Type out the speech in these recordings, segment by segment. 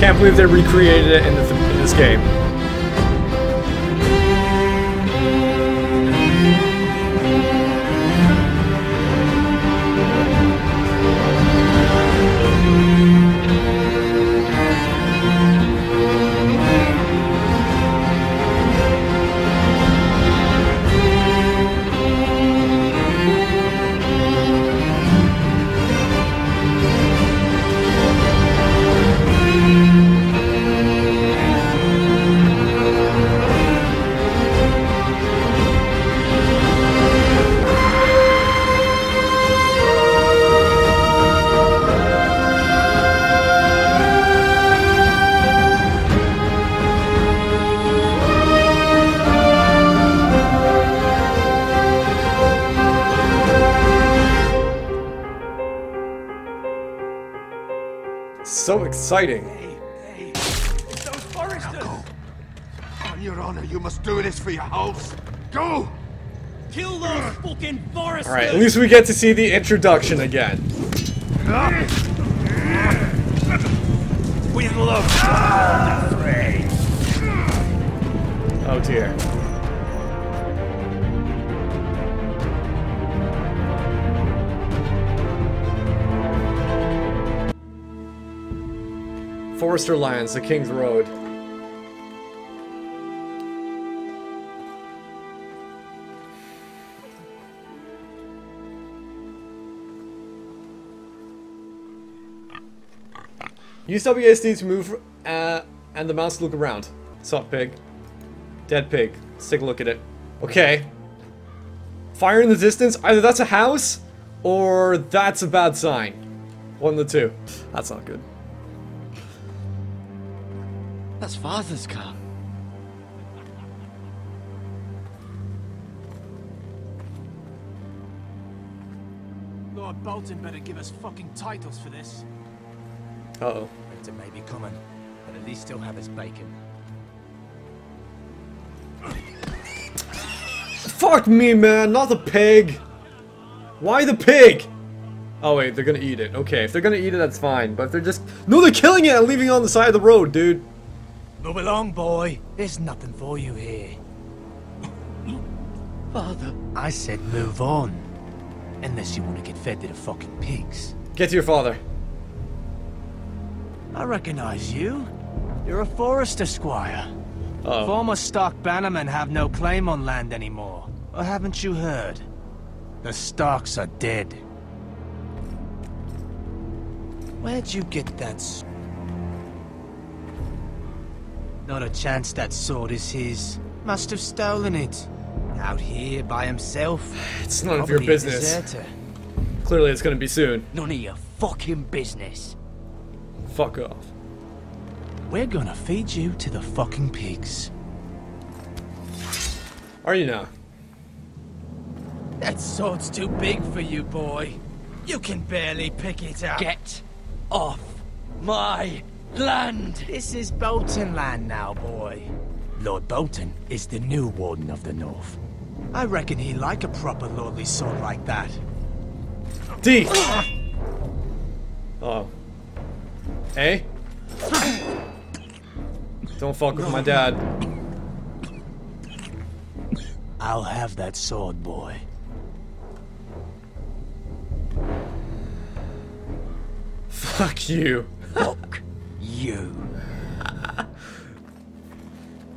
Can't believe they recreated it in this game. So exciting. Hey, it's those Forresters! Go. On your honor, you must do this for your house. Go! Kill those fucking Forresters! Alright, at least we get to see the introduction again. We love afraid. Oh dear. Forrester lands, the Kingsroad. Use WASD to move and the mouse to look around. Sup, pig? Dead pig. Let's take a look at it. Okay. Fire in the distance. Either that's a house or that's a bad sign. One of the two. That's not good. That's Father's car. Lord Bolton better give us fucking titles for this. Uh-oh. Winter may be coming, but at least he'll have his bacon. Fuck me, man. Not the pig. Why the pig? Oh, wait. They're gonna eat it. Okay, if they're gonna eat it, that's fine. But if they're just... No, they're killing it and leaving it on the side of the road, dude. Move along, boy. There's nothing for you here. Father. I said move on. Unless you want to get fed to the fucking pigs. Get to your father. I recognize you. You're a Forrester squire. Uh-oh. Former stock bannermen have no claim on land anymore. Or haven't you heard? The Starks are dead. Where'd you get that Not a chance that sword is his. Must have stolen it. Out here by himself. It's none of your Probably a business. deserter. Clearly it's gonna be soon. None of your fucking business. Fuck off. We're gonna feed you to the fucking pigs. Are you now? That sword's too big for you, boy. You can barely pick it up. Get off my land! This is Bolton land now, boy. Lord Bolton is the new Warden of the North. I reckon he'd like a proper lordly sword like that. D! Oh. Hey? Don't fuck with my dad. I'll have that sword, boy. Fuck you. Fuck you.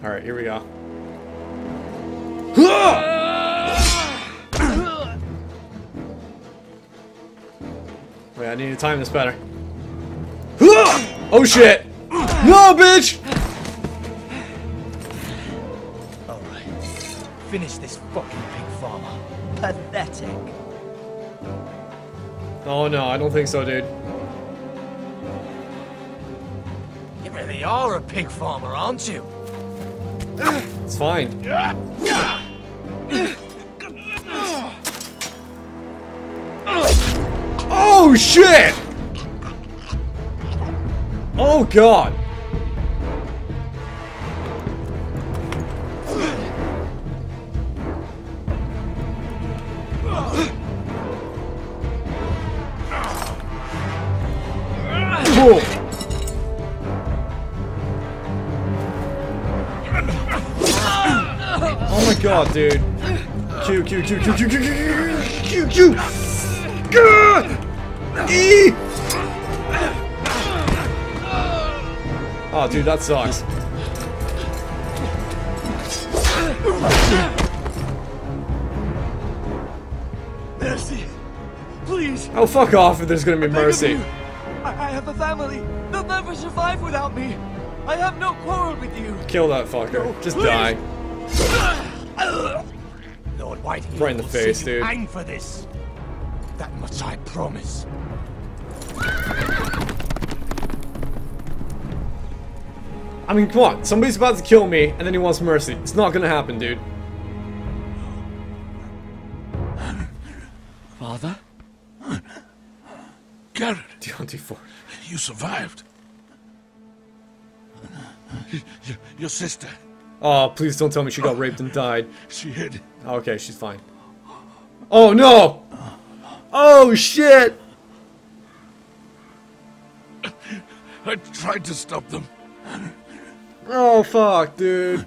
Alright, here we go. Wait, I need to time this better. Oh shit! No, bitch! Alright. Finish this fucking pig farmer. Pathetic. Oh no, I don't think so, dude. You really are a pig farmer, aren't you? It's fine. Oh shit! Oh god! Cool. Oh, dude. Q, Q, Q, Q, Q, Q, Q, Q, Q. E. Oh, dude, that sucks. Mercy, please. Oh, fuck off if there's gonna be mercy. I have a family. They'll never survive without me. I have no quarrel with you. Kill that fucker. Just die. Lord Whitehill Right in the will face, see you dude. hang for this. That much I promise. I mean, come on. Somebody's about to kill me, and then he wants mercy. It's not gonna happen, dude. Father? Garrett, Deontay Ford. you survived. Your sister, Oh, please don't tell me she got raped and died. she hid. Okay, she's fine. Oh, no! Oh, shit! I tried to stop them. Oh, fuck, dude.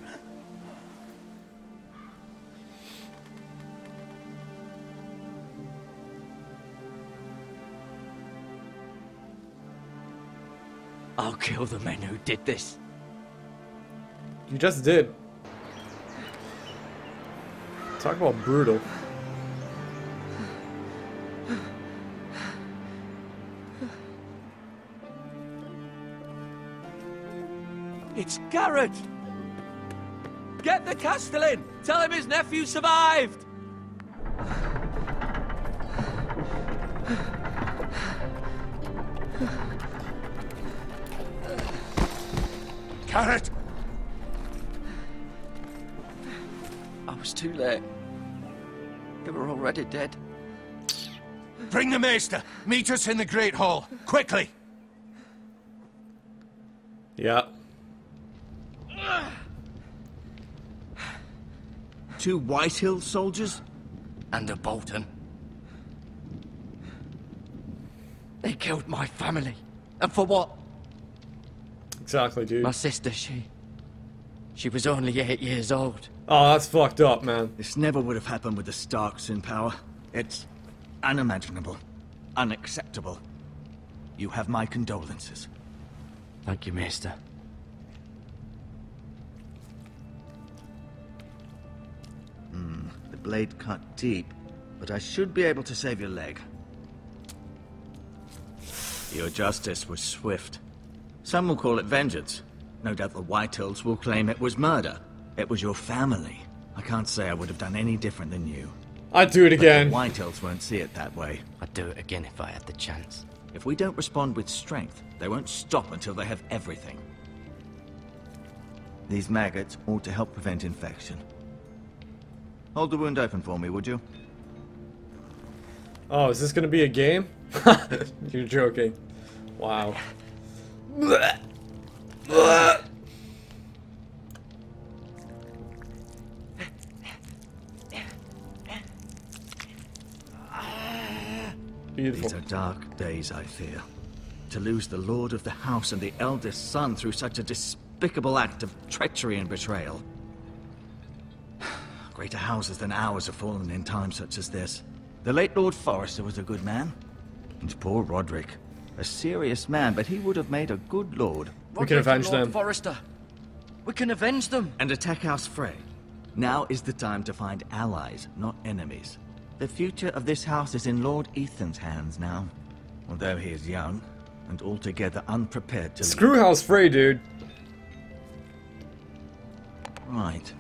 I'll kill the men who did this. You just did. Talk about brutal. It's Garrett! Get the Castellan! Tell him his nephew survived! Garrett! I was too late. They were already dead. Bring the maester. Meet us in the Great Hall. Quickly! Yeah. 2 Whitehill soldiers? And a Bolton. They killed my family. And for what? Exactly, dude. My sister, she was only 8 years old. Oh, that's fucked up, man. This never would have happened with the Starks in power. It's unimaginable. Unacceptable. You have my condolences. Thank you, Maester. The blade cut deep, but I should be able to save your leg. Your justice was swift. Some will call it vengeance. No doubt the Whitehills will claim it was murder. It was your family. I can't say I would have done any different than you. I'd do it again. But the Whitehills won't see it that way. I'd do it again if I had the chance. If we don't respond with strength, they won't stop until they have everything. These maggots ought to help prevent infection. Hold the wound open for me, would you? Oh, is this gonna be a game? You're joking. Wow. Beautiful. These are dark days, I fear. To lose the lord of the house and the eldest son through such a despicable act of treachery and betrayal. Greater houses than ours have fallen in times such as this. The late Lord Forrester was a good man. And poor Roderick. A serious man, but he would have made a good lord. We can avenge Lord them. Forrester. We can avenge them. And attack House Frey. Now is the time to find allies, not enemies. The future of this house is in Lord Ethan's hands now. Although he is young, and altogether unprepared to Screw House Frey, dude. Right.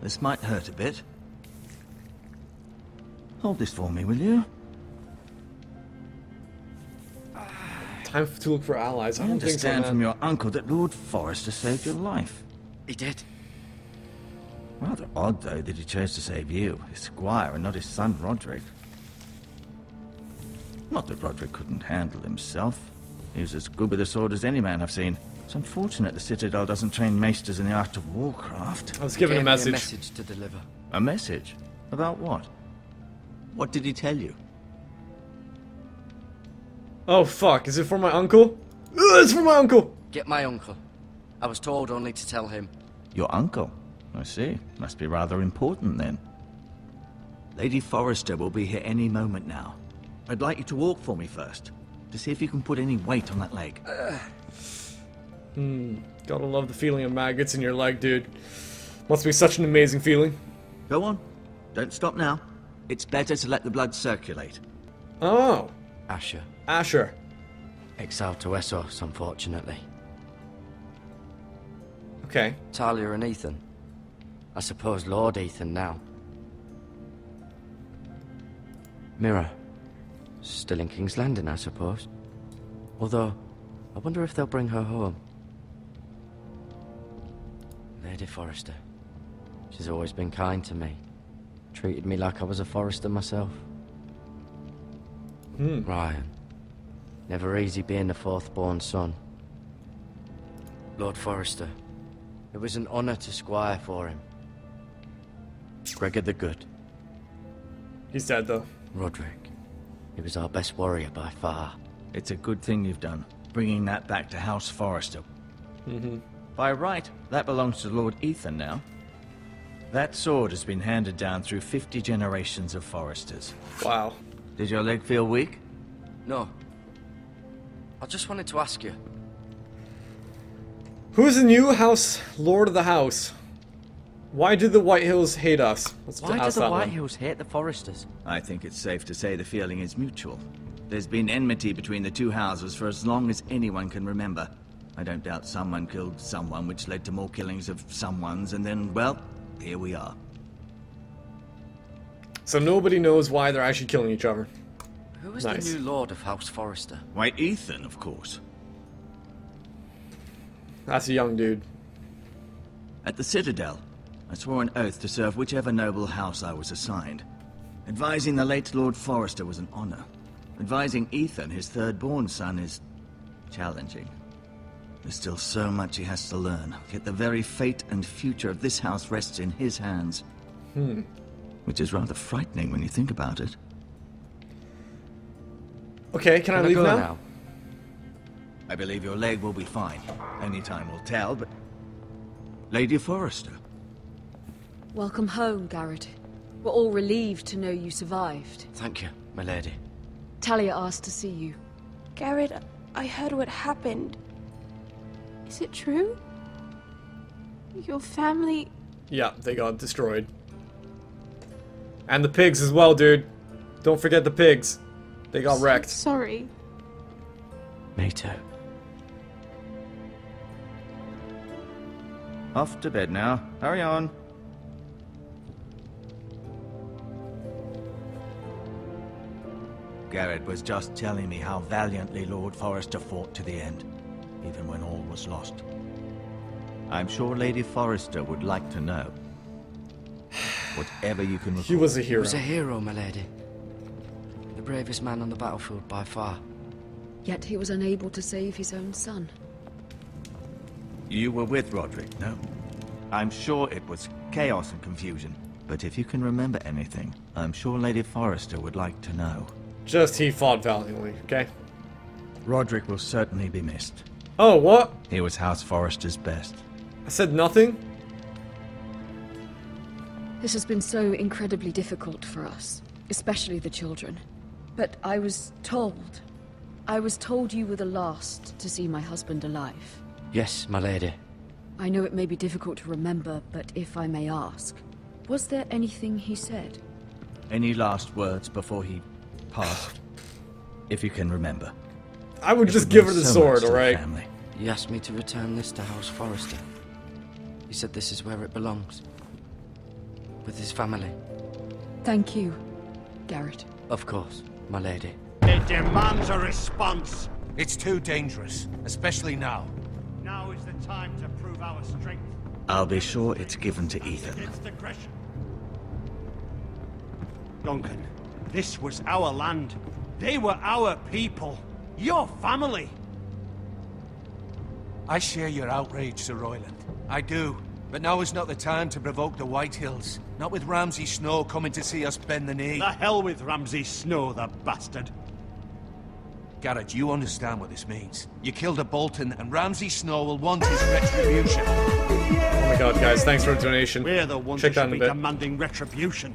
This might hurt a bit. Hold this for me, will you? Time to look for allies. I I don't think so, understand from man. your uncle that Lord Forrester saved your life. He did. Rather odd, though, that he chose to save you, his squire, and not his son, Roderick. Not that Roderick couldn't handle himself. He was as good with a sword as any man I've seen. It's unfortunate the Citadel doesn't train maesters in the art of warcraft. I was given a Gave me message. a message to deliver. A message? About what? What did he tell you? Oh fuck, is it for my uncle? It's for my uncle! Get my uncle. I was told only to tell him. Your uncle? I see. Must be rather important then. Lady Forrester will be here any moment now. I'd like you to walk for me first, to see if you can put any weight on that leg. Gotta love the feeling of maggots in your leg, dude. Must be such an amazing feeling. Go on. Don't stop now. It's better to let the blood circulate. Oh. Asher. Asher. Exiled to Essos, unfortunately. Okay. Talia and Ethan. I suppose Lord Ethan now. MIRA. Still in King's Landing, I suppose. Although, I wonder if they'll bring her home. Lady Forrester. She's always been kind to me. Treated me like I was a Forrester myself. Ryan. Never easy being the fourth-born son. Lord Forrester. It was an honor to squire for him. Gregor the Good. He's dead, though. Roderick. He was our best warrior by far. It's a good thing you've done, bringing that back to House Forrester. By right, that belongs to Lord Ethan now. That sword has been handed down through 50 generations of Forresters. Wow. Did your leg feel weak? No. I just wanted to ask you. Who's the new house lord of the house? Why do the White Hills hate us? Let's Why do ask the that White one. Hills hate the Forresters? I think it's safe to say the feeling is mutual. There's been enmity between the two houses for as long as anyone can remember. I don't doubt someone killed someone, which led to more killings of someones, and then, well, here we are. So nobody knows why they're actually killing each other. Who is Nice. the new Lord of House Forrester? Why, Ethan, of course. That's a young dude. At the Citadel, I swore an oath to serve whichever noble house I was assigned. Advising the late Lord Forrester was an honor. Advising Ethan, his third-born son, is challenging. There's still so much he has to learn, yet the very fate and future of this house rests in his hands. Which is rather frightening when you think about it. Okay, can I leave go now? I believe your leg will be fine. Only time will tell, but... Lady Forrester. Welcome home, Garrett. We're all relieved to know you survived. Thank you, my lady. Talia asked to see you. Garrett, I heard what happened. Is it true? Your family... Yeah, they got destroyed. And the pigs as well, dude. Don't forget the pigs. They got wrecked. Sorry. Me too. Off to bed now. Hurry on. Garrett was just telling me how valiantly Lord Forrester fought to the end, even when all was lost. I'm sure Lady Forrester would like to know. Whatever you can recall. He was a He hero. was a hero, my lady. The bravest man on the battlefield by far. Yet he was unable to save his own son. You were with Roderick, no? I'm sure it was chaos and confusion. But if you can remember anything, I'm sure Lady Forrester would like to know. Just he fought valiantly, okay? Roderick will certainly be missed. Oh, what? He was House Forrester's best. I said nothing? This has been so incredibly difficult for us, especially the children. But I was told you were the last to see my husband alive. Yes, my lady. I know it may be difficult to remember, but if I may ask, was there anything he said? Any last words before he passed? If you can remember. I would It just would give mean her the so sword, much to the alright? family. He asked me to return this to House Forrester. He said this is where it belongs. With his family. Thank you, Garrett. Of course, my lady. It demands a response. It's too dangerous, especially now. Now is the time to prove our strength I'll be sure it's given to Ethan. against aggression. Duncan, this was our land. They were our people. Your family. I share your outrage, Sir Royland. I do. But now is not the time to provoke the White Hills. Not with Ramsay Snow coming to see us bend the knee. The hell with Ramsay Snow, the bastard. Garrett, you understand what this means. You killed a Bolton, and Ramsay Snow will want his retribution. Oh my god, guys, thanks for the donation. We're the ones Check who that should in be a bit. demanding retribution.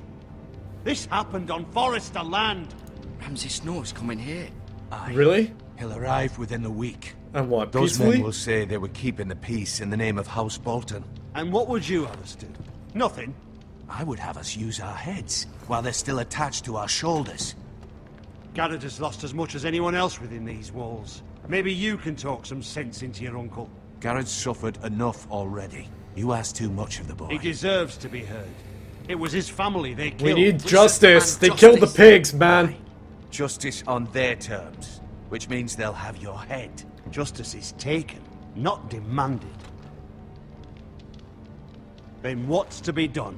This happened on Forrester land. Ramsay Snow's coming here. Aye. Really? He'll arrive within a week. And what, Those peacefully? men will say they were keeping the peace in the name of House Bolton. And what would you have us do? Nothing. I would have us use our heads, while they're still attached to our shoulders. Garrett has lost as much as anyone else within these walls. Maybe you can talk some sense into your uncle. Garrett's suffered enough already. You ask too much of the boy. He deserves to be heard. It was his family they We killed. need justice. They justice. killed the pigs, man. Justice on their terms, which means they'll have your head. Justice is taken, not demanded. Then what's to be done?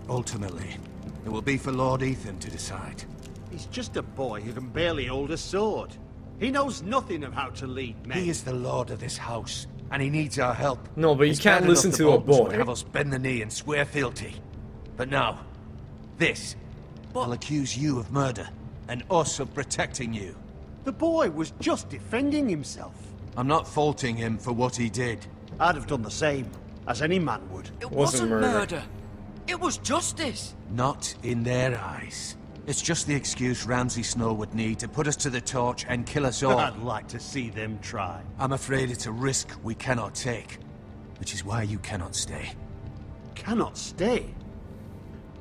Ultimately, it will be for Lord Ethan to decide. He's just a boy who can barely hold a sword. He knows nothing of how to lead men. He is the lord of this house, and he needs our help. No, but you It's can't bad listen enough to the a Boltons would boy. have us bend the knee and swear fealty. But now, this will accuse you of murder, and us of protecting you. The boy was just defending himself. I'm not faulting him for what he did. I'd have done the same, as any man would. It Wasn't wasn't murder. murder. It was justice. Not in their eyes. It's just the excuse Ramsay Snow would need to put us to the torch and kill us all. I'd like to see them try. I'm afraid it's a risk we cannot take, which is why you cannot stay. Cannot stay.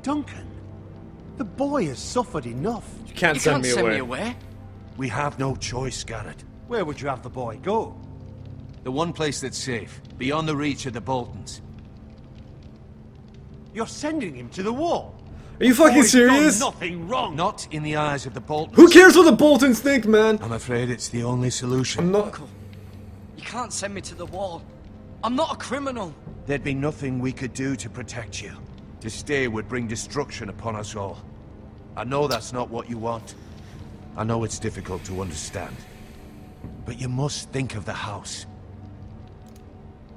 Duncan, the boy has suffered enough. You can't You send can't me send away. me away. We have no choice, Garrett. Where would you have the boy go? The one place that's safe, beyond the reach of the Boltons. You're sending him to the wall. Are you fucking Boy's done serious? nothing wrong. Not in the eyes of the Boltons. Who cares what the Boltons think, man? I'm afraid it's the only solution. I'm not. Uncle, you can't send me to the wall. I'm not a criminal. There'd be nothing we could do to protect you. To stay would bring destruction upon us all. I know that's not what you want. I know it's difficult to understand. But you must think of the house.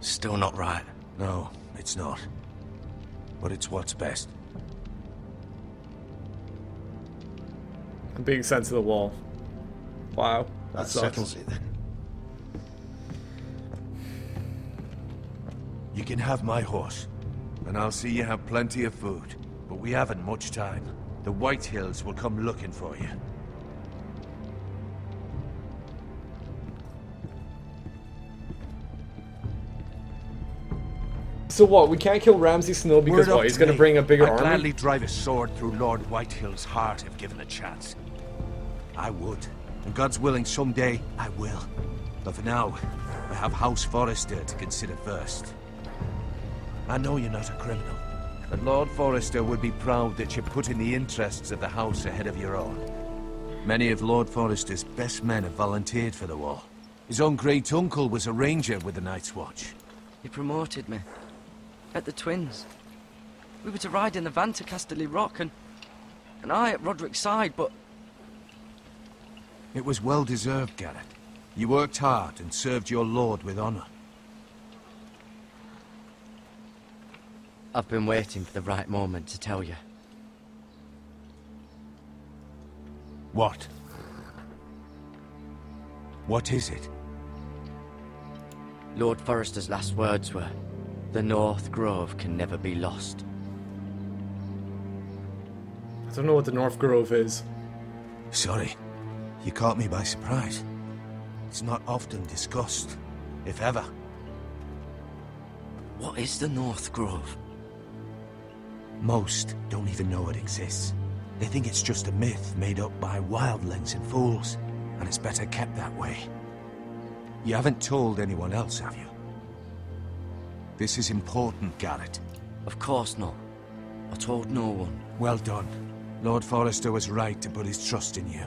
Still not right. No, it's not. But it's what's best. I'm being sent to the wall. Wow. That sucks. settles it then. You can have my horse, and I'll see you have plenty of food. But we haven't much time. The White Hills will come looking for you. So what? We can't kill Ramsay Snow because Word up what? He's to gonna me. bring a bigger I'd army? gladly drive a sword through Lord Whitehill's heart if given a chance. I would. And God's willing, someday I will. But for now, I have House Forrester to consider first. I know you're not a criminal, but Lord Forrester would be proud that you're putting the interests of the house ahead of your own. Many of Lord Forrester's best men have volunteered for the war. His own great-uncle was a ranger with the Night's Watch. He promoted me. At the Twins. We were to ride in the van to Casterly Rock, and I at Roderick's side, but It was well-deserved, Garrett. You worked hard and served your lord with honor. I've been waiting for the right moment to tell you. What? What is it? Lord Forrester's last words were, "The North Grove can never be lost." I don't know what the North Grove is. Sorry. You caught me by surprise. It's not often discussed, if ever. What is the North Grove? Most don't even know it exists. They think it's just a myth made up by wildlings and fools, and it's better kept that way. You haven't told anyone else, have you? This is important, Garrett. Of course not. I told no one. Well done. Lord Forrester was right to put his trust in you.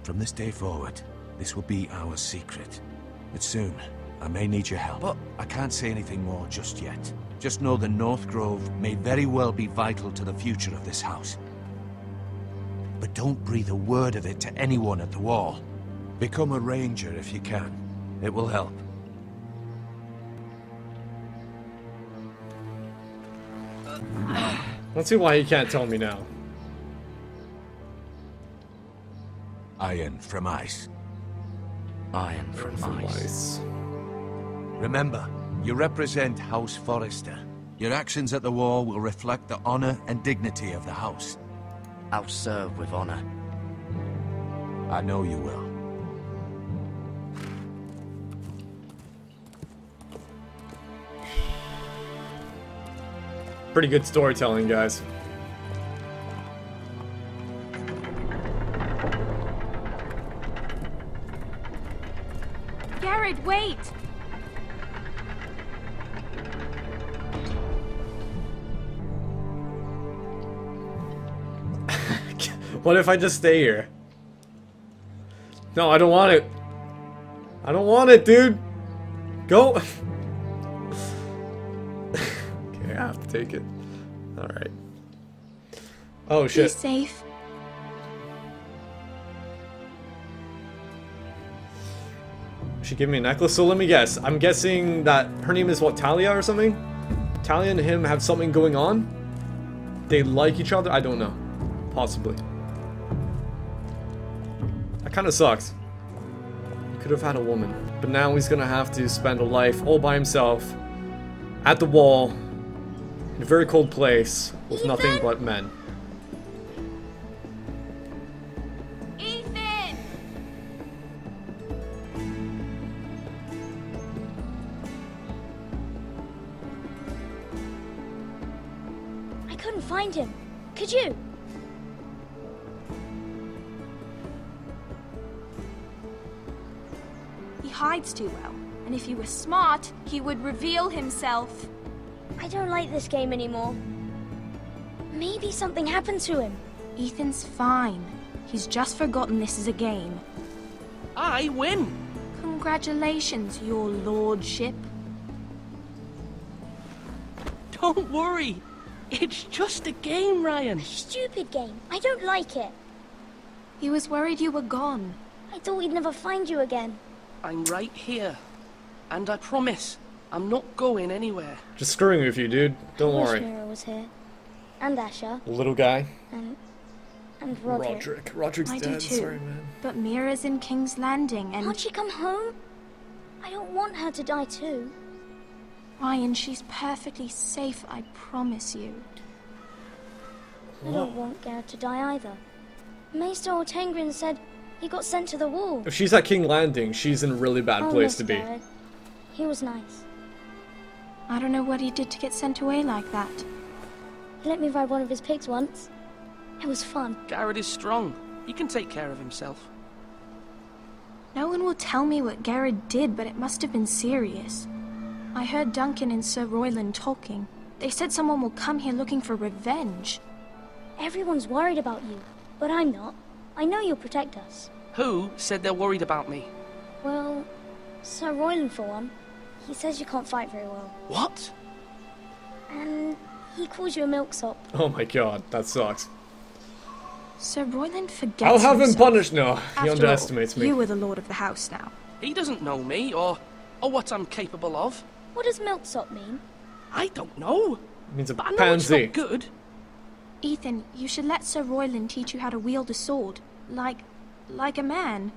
From this day forward, this will be our secret. But soon, I may need your help. But I can't say anything more just yet. Just know the North Grove may very well be vital to the future of this house. But don't breathe a word of it to anyone at the wall. Become a ranger if you can. It will help. I don't see why he can't tell me now. Iron from ice. Iron from ice. Remember, you represent House Forrester. Your actions at the war will reflect the honor and dignity of the house. I'll serve with honor. I know you will. Pretty good storytelling, guys. Garrett, wait! What if I just stay here? No, I don't want it. I don't want it, dude. Go. Okay, I have to take it. Alright. Oh, Be shit. safe. She gave me a necklace, so let me guess. I'm guessing that her name is what, Talia or something? Talia and him have something going on? They like each other? I don't know. Possibly. That kind of sucks. He could have had a woman. But now he's gonna have to spend a life all by himself at the wall in a very cold place with nothing but men. Ethan! I couldn't find him. Could you? He hides too well, and if he were smart, he would reveal himself. I don't like this game anymore. Maybe something happened to him. Ethan's fine. He's just forgotten this is a game. I win! Congratulations, your lordship. Don't worry. It's just a game, Ryan. Stupid game. I don't like it. He was worried you were gone. I thought we'd never find you again. I'm right here. And I promise, I'm not going anywhere. Just screwing with you, dude. Don't I wish worry. MIRA was here. And Asher. The little guy. And Roderick. Roderick's I do dead. too. Sorry, man. But Mira's in King's Landing and... Can't she come home? I don't want her to die too. Ryan, she's perfectly safe, I promise you. I don't want Garrett to die either. Maester Ortengrin said he got sent to the wall. If she's at King Landing, she's in a really bad I'll place miss to be. Garrett. He was nice. I don't know what he did to get sent away like that. He let me ride one of his pigs once. It was fun. Garrett is strong. He can take care of himself. No one will tell me what Garrett did, but it must have been serious. I heard Duncan and Sir Royland talking. They said someone will come here looking for revenge. Everyone's worried about you, but I'm not. I know you'll protect us. Who said they're worried about me? Well, Sir Royland for one. He says you can't fight very well. What? And he calls you a milksop. Oh my god, that sucks. Sir Royland forgets I'll have him himself. punished. No, he After underestimates all, me. you were the lord of the house now. He doesn't know me, or what I'm capable of. What does milksop mean? I don't know. It means a But I know it's pansy. not good. Ethan, you should let Sir Royland teach you how to wield a sword. Like a man.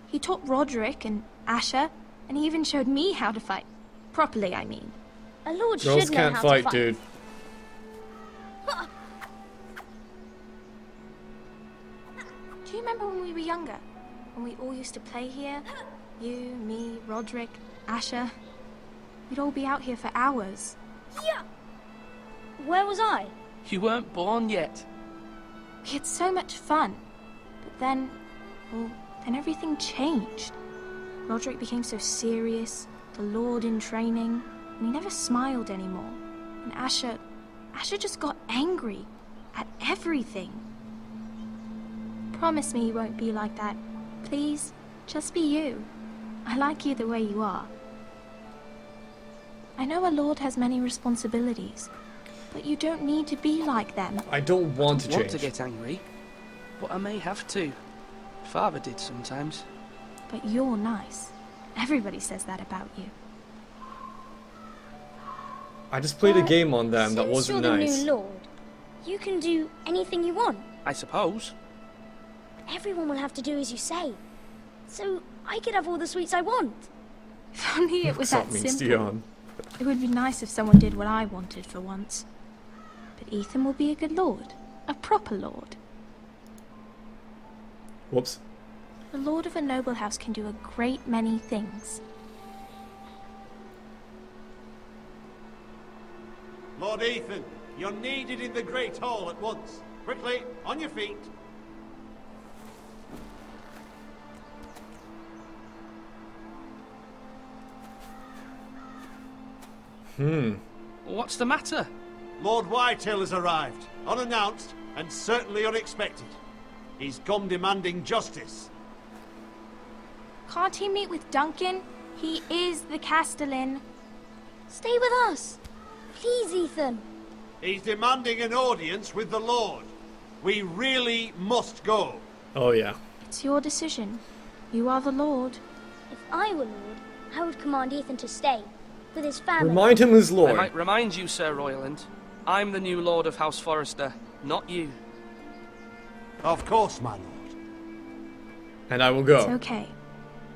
He taught Roderick and Asher, and he even showed me how to fight. Properly, I mean. A lord Girls should know can't how fight, to fight. dude. Do you remember when we were younger? When we all used to play here? You, me, Roderick, Asher. We'd all be out here for hours. Yeah. Where was I? You weren't born yet. We had so much fun. But then, well, then everything changed. Roderick became so serious, the Lord in training, and he never smiled anymore. And Asher just got angry at everything. Promise me you won't be like that. Please, just be you. I like you the way you are. I know a lord has many responsibilities, but you don't need to be like them. I don't want to I want change. to get angry, but I may have to. Father did sometimes. But you're nice. Everybody says that about you. I just played a game on them that Since wasn't you're nice. the new lord, you can do anything you want. I suppose. everyone will have to do as you say. So I could have all the sweets I want. If only it was that simple. Dion. It would be nice if someone did what I wanted for once. But Ethan will be a good lord. A proper lord. Whoops. The lord of a noble house can do a great many things. Lord Ethan, you're needed in the Great Hall at once. Quickly, on your feet. What's the matter? Lord Whitehill has arrived, unannounced and certainly unexpected. He's come demanding justice. Can't he meet with Duncan? He is the Castellan. Stay with us. Please, Ethan. He's demanding an audience with the Lord. We really must go. Oh yeah. It's your decision. You are the lord. If I were lord, I would command Ethan to stay. With his family. Remind him who's I Lord. might remind you, Sir Royland. I'm the new Lord of House Forrester, not you. Of course, my lord. And I will go. It's okay.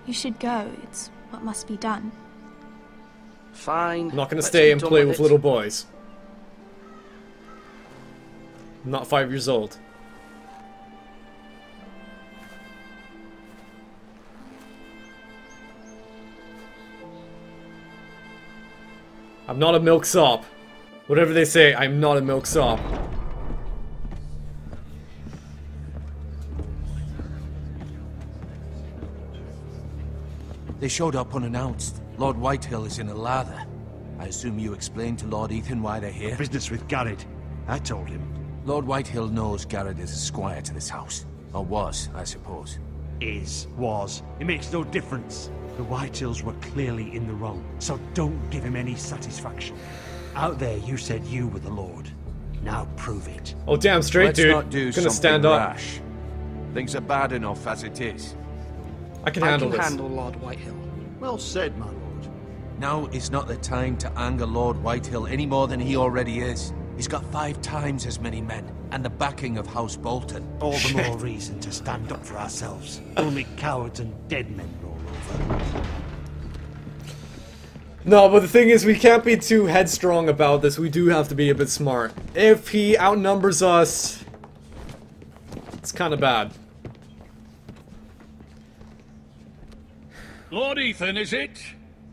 You should go. It's what must be done. Fine. I'm not going to let's stay be and done play with it. little boys. I'm not 5 years old. I'm not a milksop. Whatever they say, I'm not a milksop. They showed up unannounced. Lord Whitehill is in a lather. I assume you explained to Lord Ethan why they're here? Business with Garrett. I told him. Lord Whitehill knows Garrett is a squire to this house. Or was, I suppose. Was. It makes no difference. The Whitehills were clearly in the wrong, so don't give him any satisfaction. Out there, you said you were the Lord. Now prove it. Oh damn straight, Let's dude. not do Gonna something stand up. rash. Things are bad enough as it is. I can I handle can this. handle Lord Whitehill. Well said, my lord. Now is not the time to anger Lord Whitehill any more than he already is. He's got 5 times as many men, and the backing of House Bolton. All the more reason to stand up for ourselves. Only cowards and dead men roll over. No, but the thing is, we can't be too headstrong about this. We do have to be a bit smart. If he outnumbers us, it's kind of bad. Lord Ethan, is it?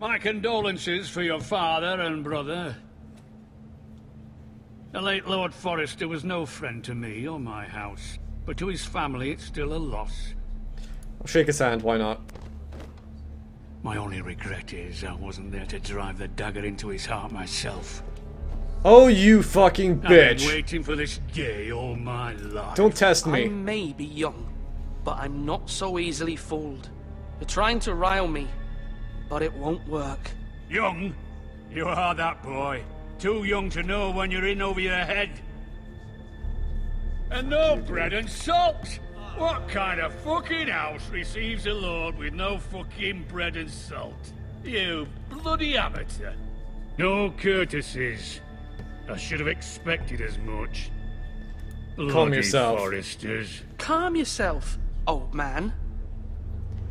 My condolences for your father and brother. The late Lord Forrester was no friend to me or my house, but to his family it's still a loss. I'll shake his hand, why not? My only regret is I wasn't there to drive the dagger into his heart myself. Oh, you fucking I've been bitch. waiting for this day all my life. Don't test I me. may be young, but I'm not so easily fooled. You're trying to rile me, but it won't work. Young? You are that boy. Too young to know when you're in over your head. And no bread and salt! What kind of fucking house receives a lord with no fucking bread and salt? You bloody amateur. No courtesies. I should have expected as much. Calm Bloody yourself. Forresters. Calm yourself, old man.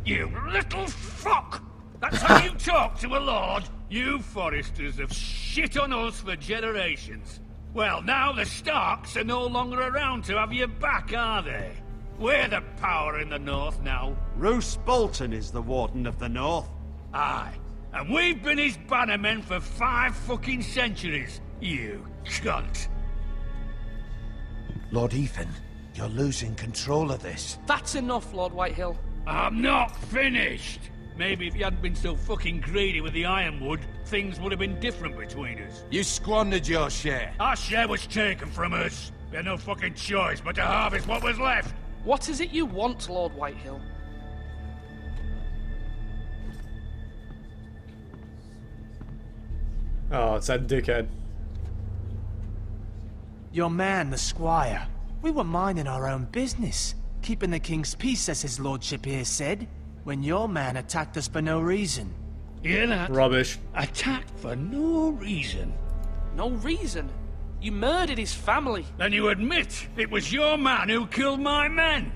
You little fuck! That's how you talk to a lord? You Forresters have shit on us for generations. Well, now the Starks are no longer around to have your back, are they? We're the power in the north now. Roose Bolton is the Warden of the North. Aye. And we've been his bannermen for 5 fucking centuries. You cunt. Lord Ethan, you're losing control of this. That's enough, Lord Whitehill. I'm not finished. Maybe if you hadn't been so fucking greedy with the ironwood, things would have been different between us. You squandered your share. Our share was taken from us. We had no fucking choice but to harvest what was left. What is it you want, Lord Whitehill? Oh, it's that dickhead. Your man, the squire. We were minding our own business, keeping the king's peace, as his lordship here said, when your man attacked us for no reason. Hear that? Rubbish. Attacked for no reason. No reason. You murdered his family. Then you admit it was your man who killed my men.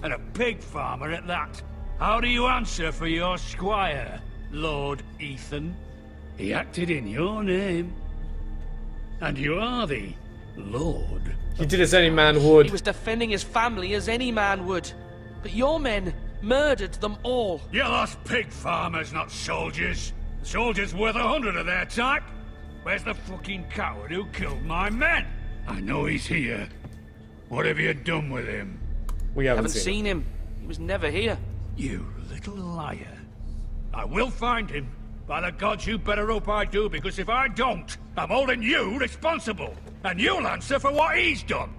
and a pig farmer at that. How do you answer for your squire, Lord Ethan? He acted in your name. And you are the Lord. He did as any man would. He was defending his family as any man would. But your men murdered them all. You lost pig farmers, not soldiers. The soldiers worth 100 of their type. Where's the fucking coward who killed my men? I know he's here. What have you done with him? We haven't seen him. He was never here. You little liar. I will find him. By the gods, you better hope I do, because if I don't, I'm holding you responsible. And you'll answer for what he's done.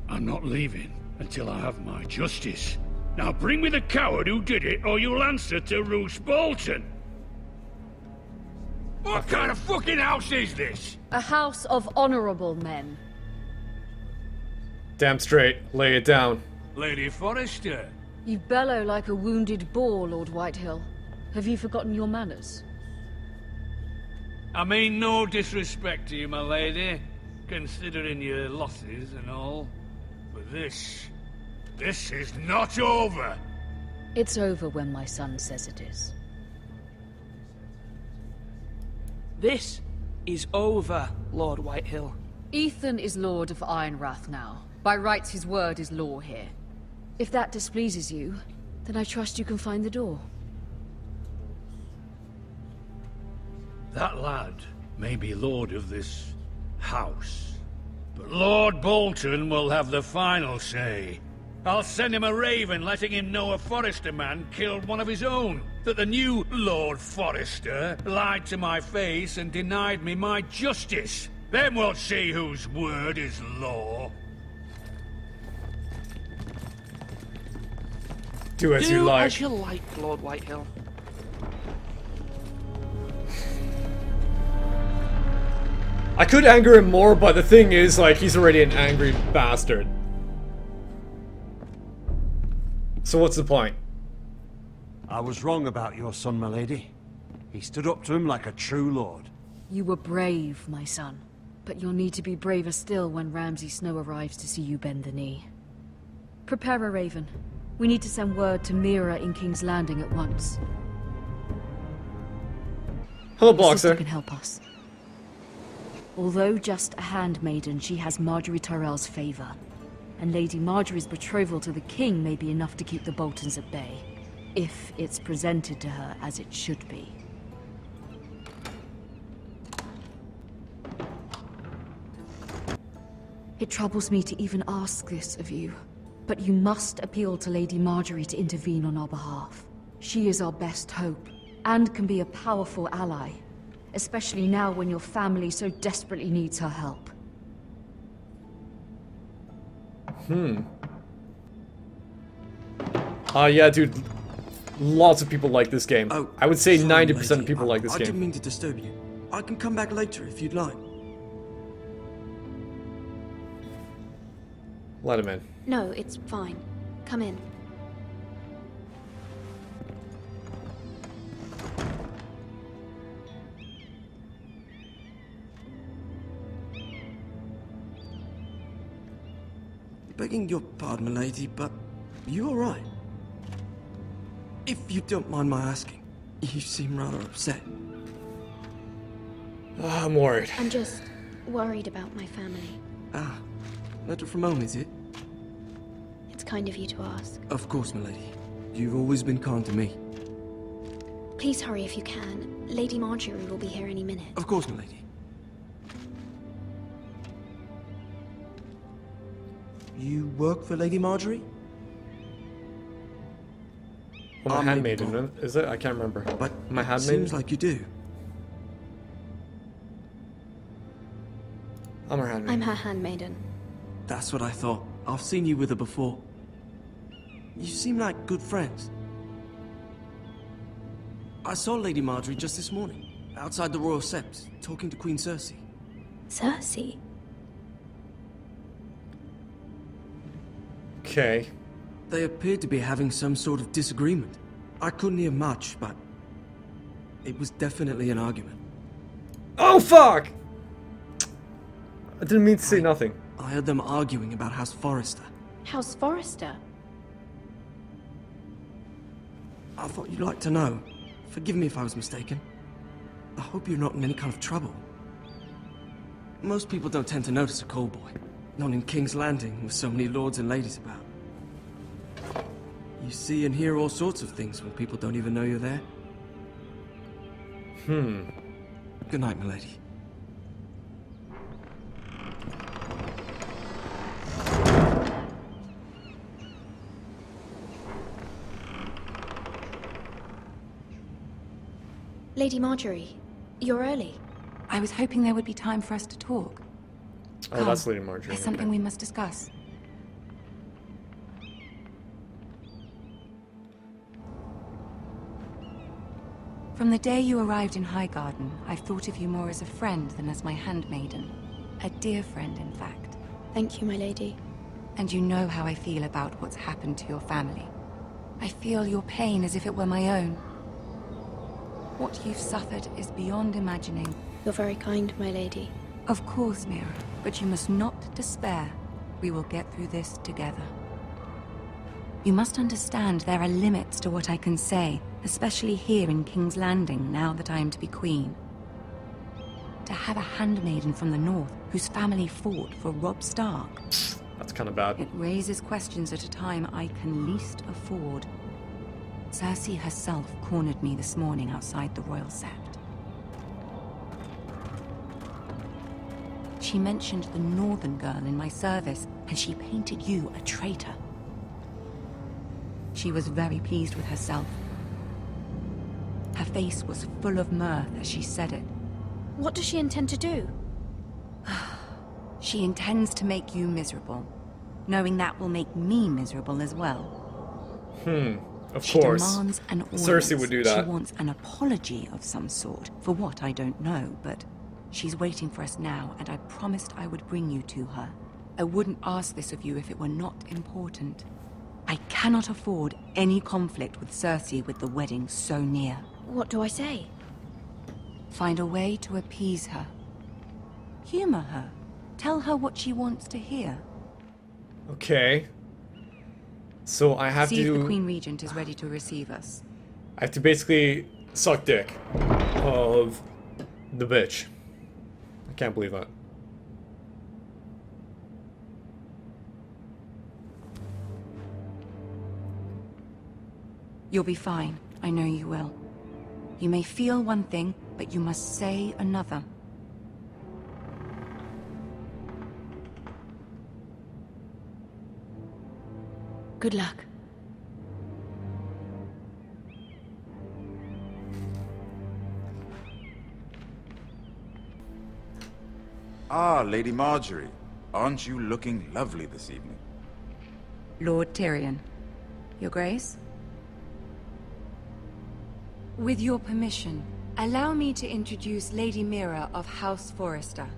I'm not leaving until I have my justice. Now bring me the coward who did it, or you'll answer to Roose Bolton. What kind of fucking house is this? A house of honorable men. Damn straight. Lay it down. Lady Forrester. You bellow like a wounded boar, Lord Whitehill. Have you forgotten your manners? I mean no disrespect to you, my lady, considering your losses and all. But this is not over. It's over when my son says it is. This is over, Lord Whitehill. Ethan is Lord of Ironrath now. By rights, his word is law here. If that displeases you, then I trust you can find the door. That lad may be lord of this house, but Lord Bolton will have the final say. I'll send him a raven letting him know a Forrester man killed one of his own, that the new Lord Forrester lied to my face and denied me my justice. Then we'll see whose word is law. Do as you like. Do as you like, Lord Whitehill. I could anger him more, but the thing is, like, he's already an angry bastard. So what's the point? I was wrong about your son, my lady. He stood up to him like a true lord. You were brave, my son. But you'll need to be braver still when Ramsay Snow arrives to see you bend the knee. Prepare a raven. We need to send word to MIRA in King's Landing at once. Hello, Your sister Bloxer. can help us. Although just a handmaiden, she has Marjorie Tyrell's favor. And Lady Marjorie's betrothal to the king may be enough to keep the Boltons at bay. If it's presented to her as it should be. It troubles me to even ask this of you, but you must appeal to Lady Marjorie to intervene on our behalf. She is our best hope, and can be a powerful ally, especially now when your family so desperately needs her help. Yeah, dude. Lots of people like this game. Oh, I would say sorry, 90% of lady. people like this I didn't game. mean to disturb you. I can come back later if you'd like. Let him in. No, it's fine. Come in. Begging your pardon, my lady, but you all right? If you don't mind my asking, you seem rather upset. I'm worried. I'm just worried about my family. Ah, letter from home, is it? It's kind of you to ask. Of course, my lady. You've always been kind to me. Please hurry if you can. Lady Marjorie will be here any minute. Of course, my lady. You work for Lady Marjorie? Well, my handmaiden, is it? I can't remember. But my handmaiden? seems like you do. I'm her handmaiden. I'm her handmaiden. That's what I thought. I've seen you with her before. You seem like good friends. I saw Lady Marjorie just this morning, outside the Royal Sept, talking to Queen Cersei. Cersei? Okay. They appeared to be having some sort of disagreement. I couldn't hear much, but it was definitely an argument. Oh, fuck! I didn't mean to say nothing. I heard them arguing about House Forrester. House Forrester? I thought you'd like to know. Forgive me if I was mistaken. I hope you're not in any kind of trouble. Most people don't tend to notice a call boy. Not in King's Landing, with so many lords and ladies about. You see and hear all sorts of things when people don't even know you're there. Good night, milady. Lady Marjorie, you're early. I was hoping there would be time for us to talk. Oh, Come, that's Lady Marjorie. there's something we must discuss. From the day you arrived in Highgarden, I've thought of you more as a friend than as my handmaiden. A dear friend, in fact. Thank you, my lady. And you know how I feel about what's happened to your family. I feel your pain as if it were my own. What you've suffered is beyond imagining. You're very kind, my lady. Of course, Mira, but you must not despair. We will get through this together. You must understand there are limits to what I can say, especially here in King's Landing, now that I am to be queen. To have a handmaiden from the north, whose family fought for Robb Stark. That's kind of bad. It raises questions at a time I can least afford. Cersei herself cornered me this morning outside the Royal Sept. She mentioned the northern girl in my service, and she painted you a traitor. She was very pleased with herself. Her face was full of mirth as she said it. What does she intend to do? She intends to make you miserable, knowing that will make me miserable as well. Of She course. demands an audience. Cersei would do that. She wants an apology of some sort, for what I don't know, but she's waiting for us now, and I promised I would bring you to her. I wouldn't ask this of you if it were not important. I cannot afford any conflict with Cersei with the wedding so near. What do I say? Find a way to appease her. Humor her. Tell her what she wants to hear. Okay. So I have See to... if the Queen Regent is ready to receive us. I have to basically suck dick of the bitch. I can't believe that. You'll be fine. I know you will. You may feel one thing, but you must say another. Good luck. Ah, Lady Marjorie. Aren't you looking lovely this evening? Lord Tyrion. Your Grace? With your permission, allow me to introduce Lady MIRA of House Forrester.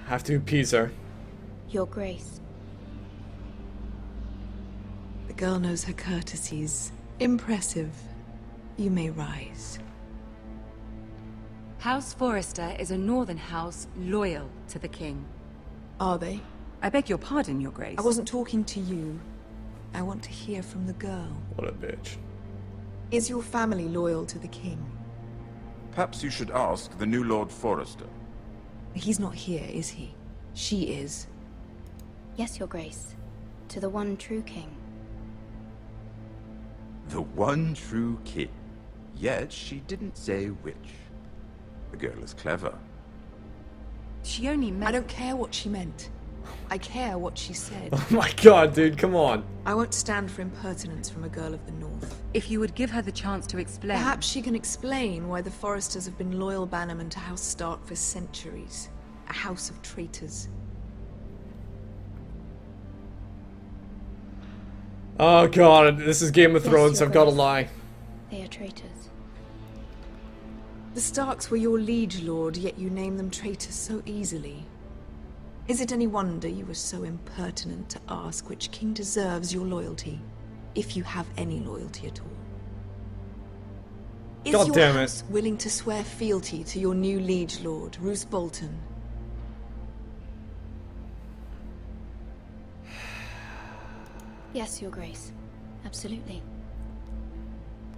Have to appease her. Your Grace. The girl knows her courtesies. Impressive. You may rise. House Forrester is a northern house loyal to the king. Are they? I beg your pardon, Your Grace. I wasn't talking to you. I want to hear from the girl. What a bitch. Is your family loyal to the king? Perhaps you should ask the new Lord Forrester. He's not here, is he? She is. Yes, Your Grace. To the one true king. The one true king. Yet she didn't say which. The girl is clever. She only meant... I don't care what she meant. I care what she said. Oh my god, dude, come on. I won't stand for impertinence from a girl of the north. If you would give her the chance to explain... Perhaps she can explain why the Forresters have been loyal bannermen to House Stark for centuries. A house of traitors. Oh god, this is Game of Thrones, Your I've gotta Grace. lie. They are traitors. The Starks were your liege lord, yet you name them traitors so easily. Is it any wonder you were so impertinent to ask which king deserves your loyalty, if you have any loyalty at all? Is God your damn it. house willing to swear fealty to your new liege lord, Roose Bolton? Yes, Your Grace. Absolutely.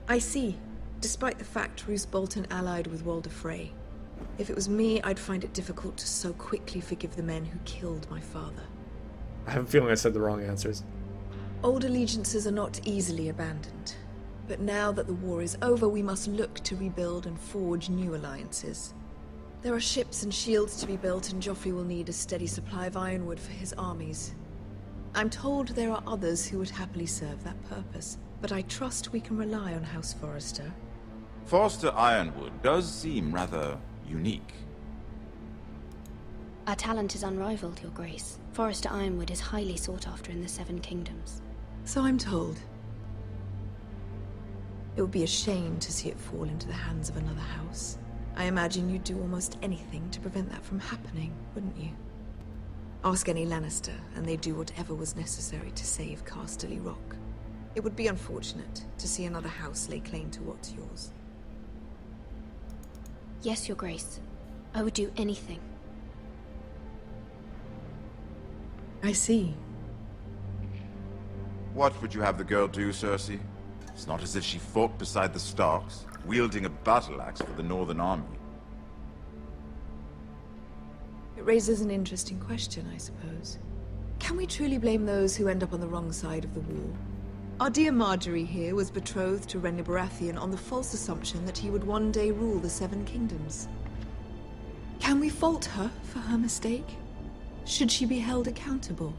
I see. Despite the fact Roose Bolton allied with Walder Frey. If it was me, I'd find it difficult to so quickly forgive the men who killed my father. I have a feeling I said the wrong answers. Old allegiances are not easily abandoned. But now that the war is over, we must look to rebuild and forge new alliances. There are ships and shields to be built, and Joffrey will need a steady supply of ironwood for his armies. I'm told there are others who would happily serve that purpose, but I trust we can rely on House Forrester. Forrester Ironwood does seem rather unique. Our talent is unrivaled, Your Grace. Forrester Ironwood is highly sought after in the Seven Kingdoms. So I'm told. It would be a shame to see it fall into the hands of another house. I imagine you'd do almost anything to prevent that from happening, wouldn't you? Ask any Lannister, and they'd do whatever was necessary to save Casterly Rock. It would be unfortunate to see another house lay claim to what's yours. Yes, Your Grace. I would do anything. I see. What would you have the girl do, Cersei? It's not as if she fought beside the Starks, wielding a battle axe for the Northern Army. It raises an interesting question, I suppose. Can we truly blame those who end up on the wrong side of the war? Our dear Marjorie here was betrothed to Renly Baratheon on the false assumption that he would one day rule the Seven Kingdoms. Can we fault her for her mistake? Should she be held accountable?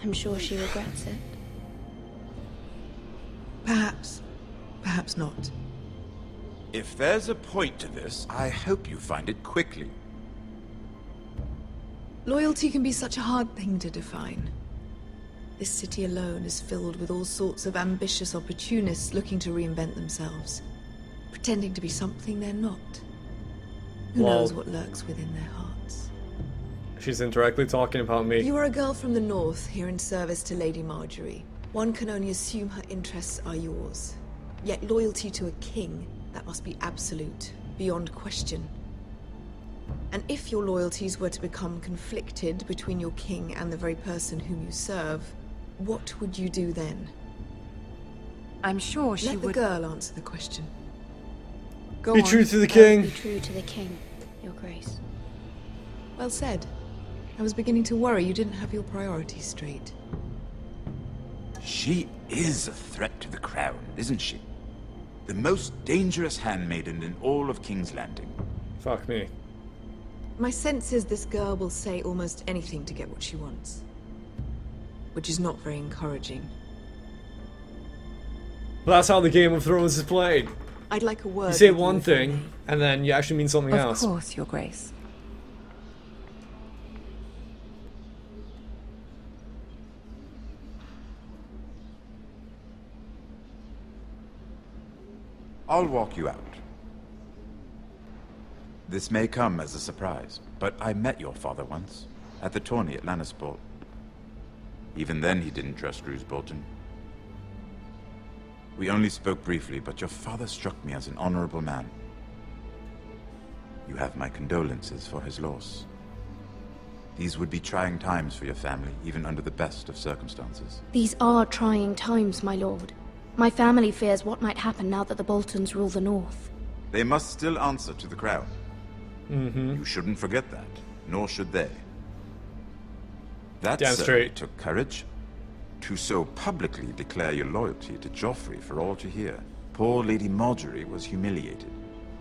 I'm sure she regrets it. Perhaps. Perhaps not. If there's a point to this, I hope you find it quickly. Loyalty can be such a hard thing to define. This city alone is filled with all sorts of ambitious opportunists looking to reinvent themselves, pretending to be something they're not. Who knows what lurks within their hearts? She's indirectly talking about me. You are a girl from the north, here in service to Lady Marjorie. One can only assume her interests are yours. Yet loyalty to a king, that must be absolute, beyond question. And if your loyalties were to become conflicted between your king and the very person whom you serve, what would you do then? I'm sure she would... Let the girl answer the question. Go on. Be true to the king. Be true to the king, Your Grace. Well said. I was beginning to worry you didn't have your priorities straight. She is a threat to the crown, isn't she? The most dangerous handmaiden in all of King's Landing. Fuck me. My sense is this girl will say almost anything to get what she wants. Which is not very encouraging. Well, that's how the Game of Thrones is played. I'd like a word. You say one thing, and then you actually mean something else. Of course, Your Grace. I'll walk you out. This may come as a surprise, but I met your father once, at the tourney at Lannisport. Even then he didn't trust Roose Bolton. We only spoke briefly, but your father struck me as an honorable man. You have my condolences for his loss. These would be trying times for your family, even under the best of circumstances. These are trying times, my lord. My family fears what might happen now that the Boltons rule the North. They must still answer to the crown. Mm-hmm. You shouldn't forget that, nor should they. That Damn straight. Took courage. To so publicly declare your loyalty to Joffrey for all to hear. Poor Lady Marjorie was humiliated,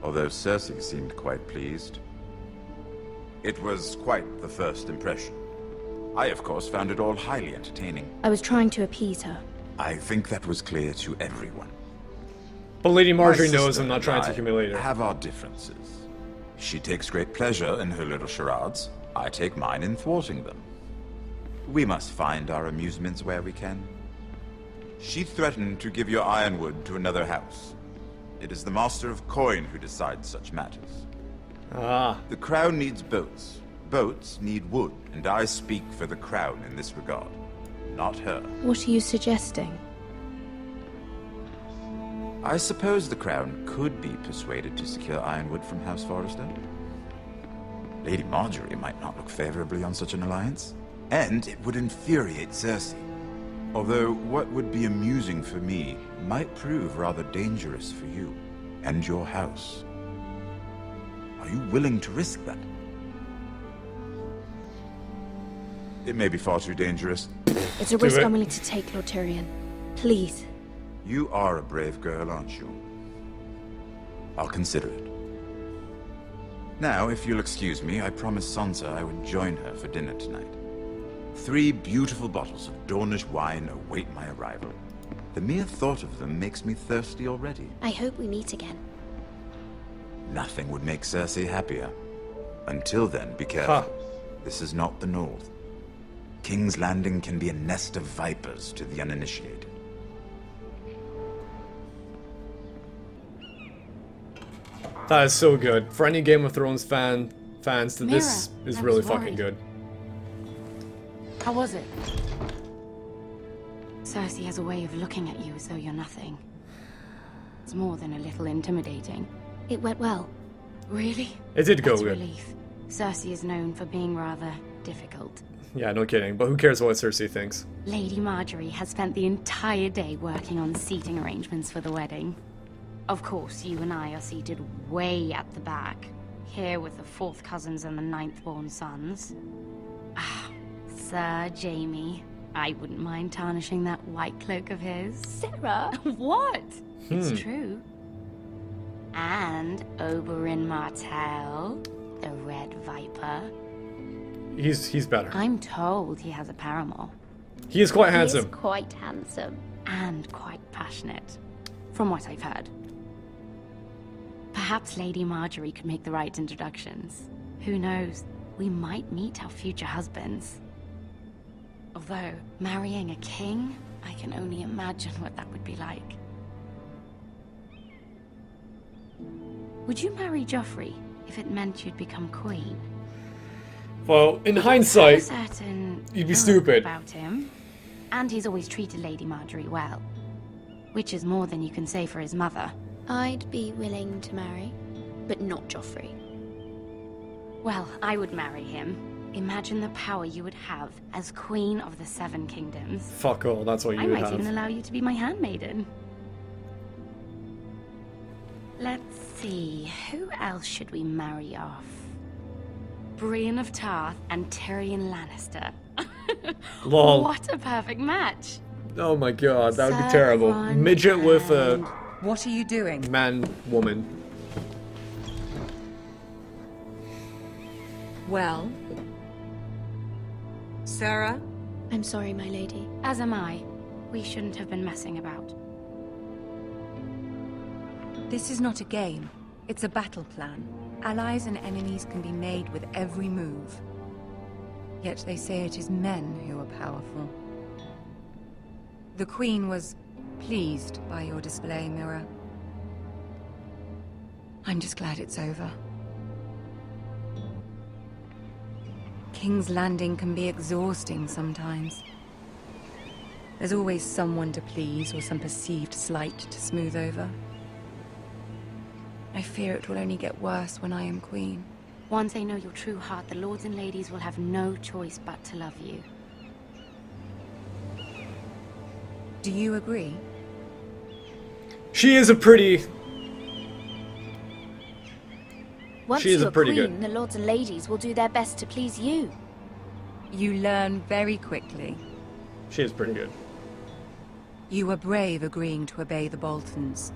although Cersei seemed quite pleased. It was quite the first impression. I, of course, found it all highly entertaining. I was trying to appease her. I think that was clear to everyone. But Lady Marjorie My knows sister I'm not and trying to I humiliate her. Have our differences. She takes great pleasure in her little charades. I take mine in thwarting them. We must find our amusements where we can. She threatened to give your ironwood to another house. It is the Master of Coin who decides such matters. Ah. The crown needs boats. Boats need wood, and I speak for the crown in this regard. Not her. What are you suggesting? I suppose the crown could be persuaded to secure ironwood from House Forrester. Lady Marjorie might not look favorably on such an alliance, and it would infuriate Cersei. Although what would be amusing for me might prove rather dangerous for you and your house. Are you willing to risk that? It may be far too dangerous. It's a risk I'm willing to take, Lord Tyrion. Please. You are a brave girl, aren't you? I'll consider it. Now, if you'll excuse me, I promised Sansa I would join her for dinner tonight. 3 beautiful bottles of Dornish wine await my arrival. The mere thought of them makes me thirsty already. I hope we meet again. Nothing would make Cersei happier. Until then, be careful. Huh. This is not the North. King's Landing can be a nest of vipers to the uninitiated. That is so good. For any Game of Thrones fans, this is really fucking good. How was it? Cersei has a way of looking at you as though you're nothing. It's more than a little intimidating. It went well. Really? It did go That's good. relief. Cersei is known for being rather difficult. Yeah, no kidding. But who cares what Cersei thinks? Lady Marjorie has spent the entire day working on seating arrangements for the wedding. Of course, you and I are seated way at the back, here with the 4th cousins and the 9th-born sons. Ah, Sir Jaime. I wouldn't mind tarnishing that white cloak of his. Sarah? What? It's true. And Oberyn Martell, the Red Viper. He's better. I'm told he has a paramour. He is quite handsome. He is quite handsome. And quite passionate, from what I've heard. Perhaps Lady Marjorie could make the right introductions. Who knows? We might meet our future husbands. Although, marrying a king, I can only imagine what that would be like. Would you marry Joffrey if it meant you'd become queen? Well, in hindsight, Certain you'd be stupid. About him, and he's always treated Lady Marjorie well, which is more than you can say for his mother. I'd be willing to marry, but not Joffrey. Well, I would marry him. Imagine the power you would have as Queen of the 7 Kingdoms. Fuck all, that's what you I would might have. even allow you to be my handmaiden. Let's see, who else should we marry off? Brienne of Tarth and Tyrion Lannister. Lol. What a perfect match. Oh my god, that would be terrible. Midget with a... What are you doing? Man, woman. Well? Sarah? I'm sorry, my lady. As am I. We shouldn't have been messing about. This is not a game. It's a battle plan. Allies and enemies can be made with every move. Yet they say it is men who are powerful. The Queen was pleased by your display, MIRA. I'm just glad it's over. King's Landing can be exhausting sometimes. There's always someone to please or some perceived slight to smooth over. I fear it will only get worse when I am queen. Once they know your true heart, the lords and ladies will have no choice but to love you. Do you agree? She is a pretty... Once She is you're a pretty queen, good. the lords and ladies will do their best to please you. You learn very quickly. She is pretty good. You were brave agreeing to obey the Boltons.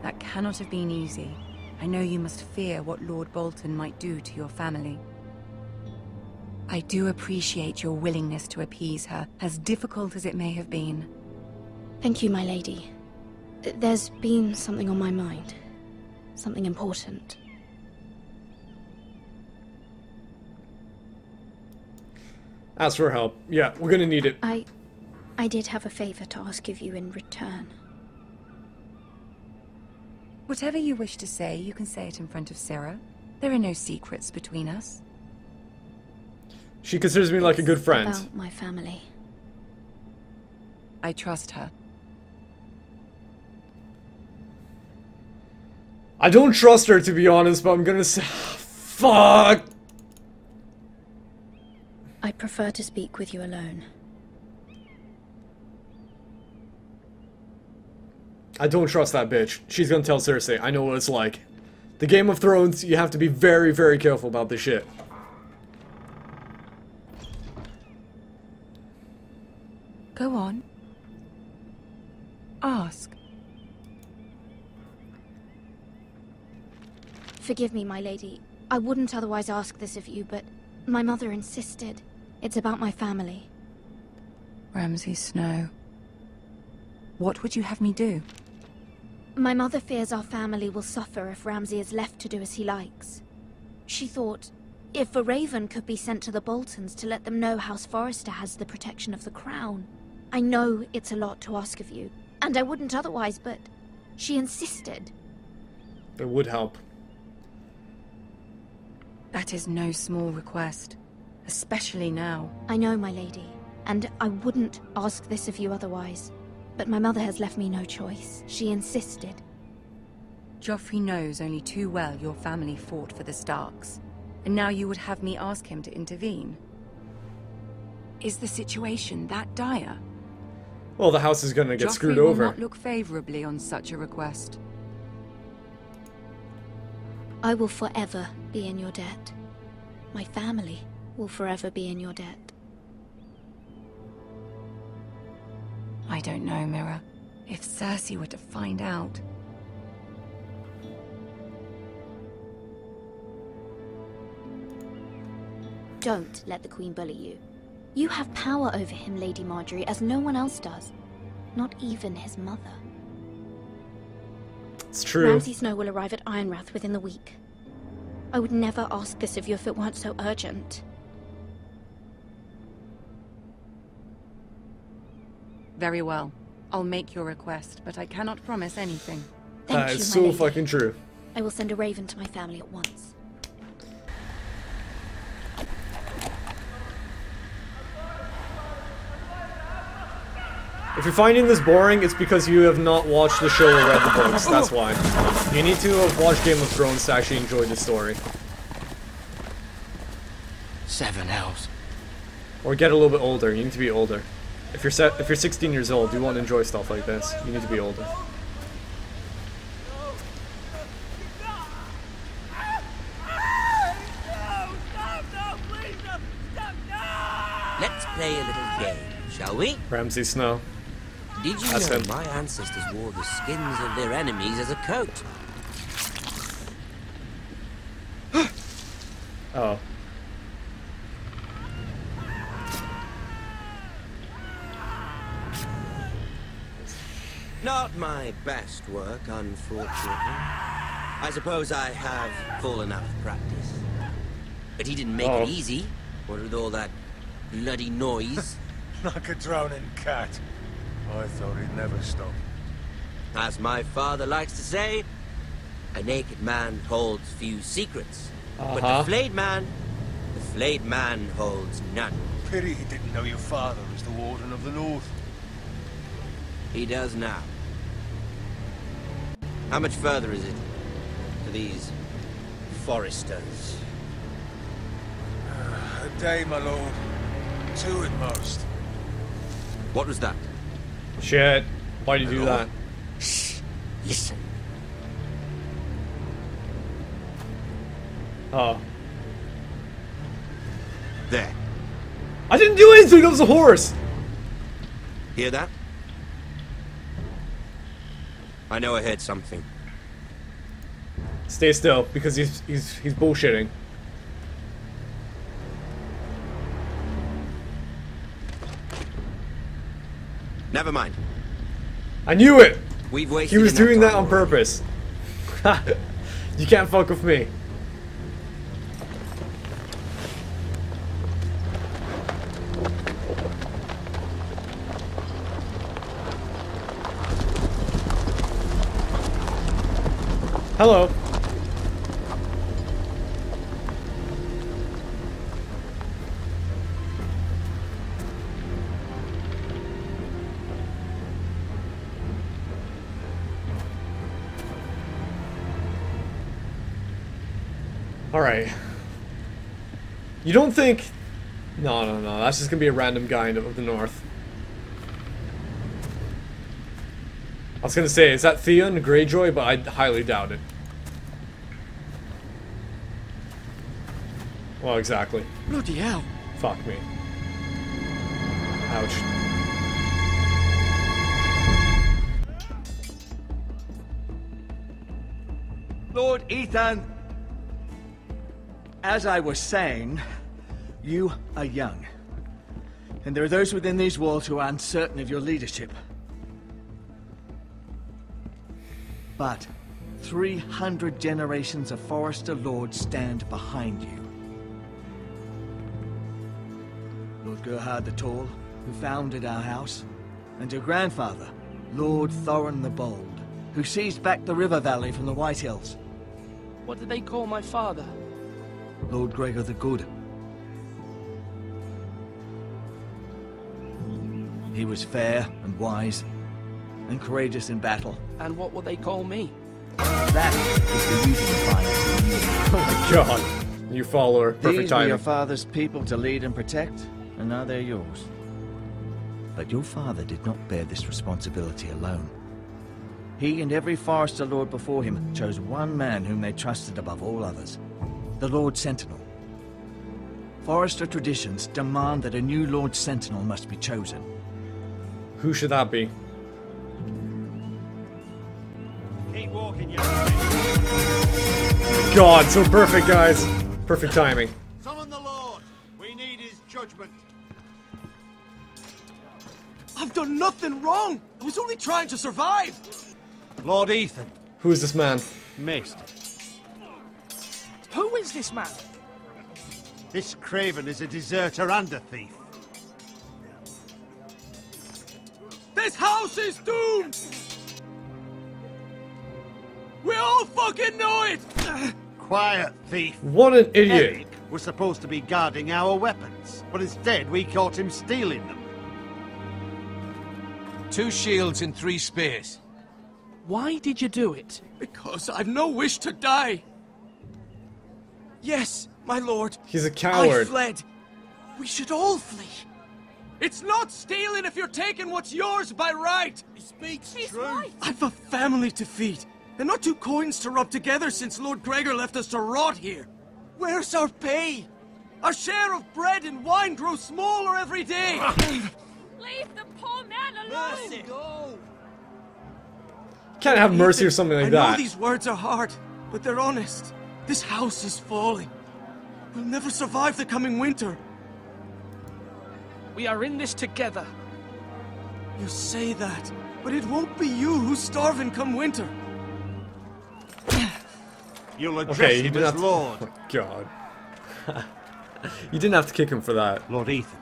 That cannot have been easy. I know you must fear what Lord Bolton might do to your family. I do appreciate your willingness to appease her, as difficult as it may have been. Thank you, my lady. There's been something on my mind. Something important. Ask for help. Yeah, we're gonna need it. I did have a favor to ask of you in return. Whatever you wish to say, you can say it in front of Sarah. There are no secrets between us. She considers me like a good friend. About my family. I trust her. I don't trust her, to be honest, but I'm gonna say... Fuck! I'd prefer to speak with you alone. I don't trust that bitch. She's gonna tell Cersei. I know what it's like. The Game of Thrones, you have to be very, very careful about this shit. Go on. Ask. Forgive me, my lady. I wouldn't otherwise ask this of you, but my mother insisted. It's about my family. Ramsay Snow. What would you have me do? My mother fears our family will suffer if Ramsay is left to do as he likes. She thought, if a raven could be sent to the Boltons to let them know House Forrester has the protection of the crown. I know it's a lot to ask of you, and I wouldn't otherwise, but she insisted. It would help. That is no small request, especially now. I know, my lady, and I wouldn't ask this of you otherwise. But my mother has left me no choice. She insisted. Joffrey knows only too well your family fought for the Starks, and now you would have me ask him to intervene. Is the situation that dire? Well, the house is gonna get screwed Joffrey will over. not look favorably on such a request. I will forever be in your debt. My family will forever be in your debt. I don't know, MIRA. If Cersei were to find out... Don't let the Queen bully you. You have power over him, Lady Marjorie, as no one else does. Not even his mother. It's true. Ramsay Snow will arrive at Ironrath within the week. I would never ask this of you if it weren't so urgent. Very well. I'll make your request, but I cannot promise anything. That is so fucking true. I will send a raven to my family at once. If you're finding this boring, it's because you have not watched the show or read the books. That's why. You need to have watched Game of Thrones to actually enjoy the story. 7 elves. Or get a little bit older. You need to be older. If you're 16 years old, you want to enjoy stuff like this. You need to be older. Let's play a little game, shall we? Ramsay Snow. Did you That's know him. my ancestors wore the skins of their enemies as a coat? Oh. Not my best work, unfortunately. I suppose I have full enough practice. But he didn't make it easy. What with all that bloody noise? Like a droning cat. I thought he'd never stop. As my father likes to say, a naked man holds few secrets. But the flayed man holds none. Pity he didn't know your father was the Warden of the North. He does now. How much further is it to these Forresters? A day, my lord. 2 at most. What was that? Shit. Why'd you do that? Shh. Listen. Oh. There. I didn't do anything! It was a horse! Hear that? I know I heard something. Stay still, because he's bullshitting. Never mind. I knew it! We've wasted He was enough doing that time on purpose. You can't fuck with me. Hello. Alright. You don't think No. That's just gonna be a random guy of the north. I was gonna say, is that Theon Greyjoy? But I highly doubt it. Well, exactly. Bloody hell. Fuck me. Ouch. Lord Ethan, as I was saying, you are young. And there are those within these walls who are uncertain of your leadership. But 300 generations of Forrester lords stand behind you. Lord Gerhard the Tall, who founded our house, and your grandfather, Lord Thorin the Bold, who seized back the river valley from the White Hills. What did they call my father? Lord Gregor the Good. He was fair and wise, and courageous in battle. And what will they call me? That is the usual defiance. Oh my god. New follower. Perfect These were timing. your father's people to lead and protect, and now they're yours. But your father did not bear this responsibility alone. He and every Forrester Lord before him chose one man whom they trusted above all others. The Lord Sentinel. Forrester traditions demand that a new Lord Sentinel must be chosen. Who should that be? Keep walking, you God, so perfect, guys. Perfect timing. Summon the Lord. We need his judgment. I've done nothing wrong. I was only trying to survive. Lord Ethan. Who is this man? Missed. Who is this man? This craven is a deserter and a thief. This house is doomed! We all fucking know it! Quiet, thief. What an idiot. Eric was supposed to be guarding our weapons, but instead we caught him stealing them. 2 shields and 3 spears. Why did you do it? Because I've no wish to die. Yes, my lord. He's a coward. I fled. We should all flee. It's not stealing if you're taking what's yours by right. He speaks truth. I've a family to feed, and not 2 coins to rub together since Lord Gregor left us to rot here. Where's our pay? Our share of bread and wine grows smaller every day. Leave the poor man alone! Mercy. Go. Can't have mercy or something like I that. know these words are hard, but they're honest. This house is falling. We'll never survive the coming winter. We are in this together. You say that, but it won't be you who's starving come winter. You'll address Okay, you him didn't as have to... Lord. Oh, God. You didn't have to kick him for that. Lord Ethan,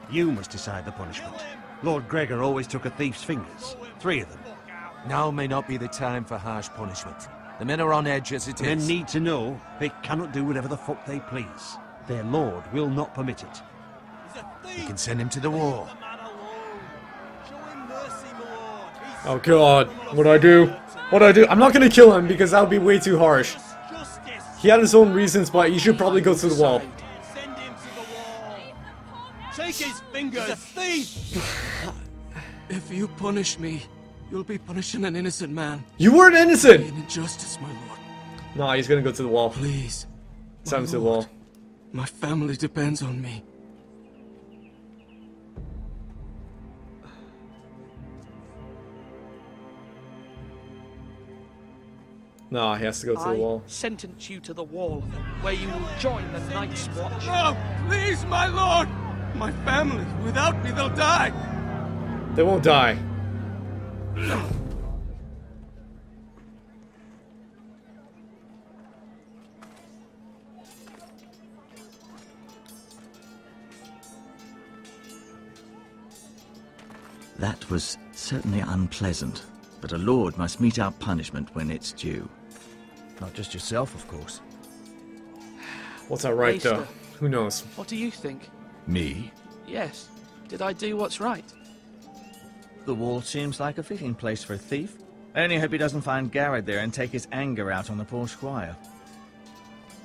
you must decide the punishment. Lord Gregor always took a thief's fingers. 3 of them. Now may not be the time for harsh punishment. The men are on edge as it is. Men need to know they cannot do whatever the fuck they please. Their lord will not permit it. You can send him to the war. Oh God, what do I do? What do I do? I'm not gonna kill him because that would be way too harsh. He had his own reasons, but he should probably go to the wall. Take his fingers! He's a thief! If you punish me, you'll be punishing an innocent man. You weren't innocent! An injustice, my lord. No, he's gonna go to the wall. Please. Send him to the wall. My family depends on me. No, he has to go to the wall. Sentence you to the wall, where you will join the Night's Watch. No! Please, my lord! My family, without me, they'll die! They won't die. That was certainly unpleasant, but a lord must mete out punishment when it's due. Not just yourself, of course. What's that right, though? Maester, Who knows? What do you think? Me? Yes. Did I do what's right? The wall seems like a fitting place for a thief. I only hope he doesn't find Garrett there and take his anger out on the poor squire.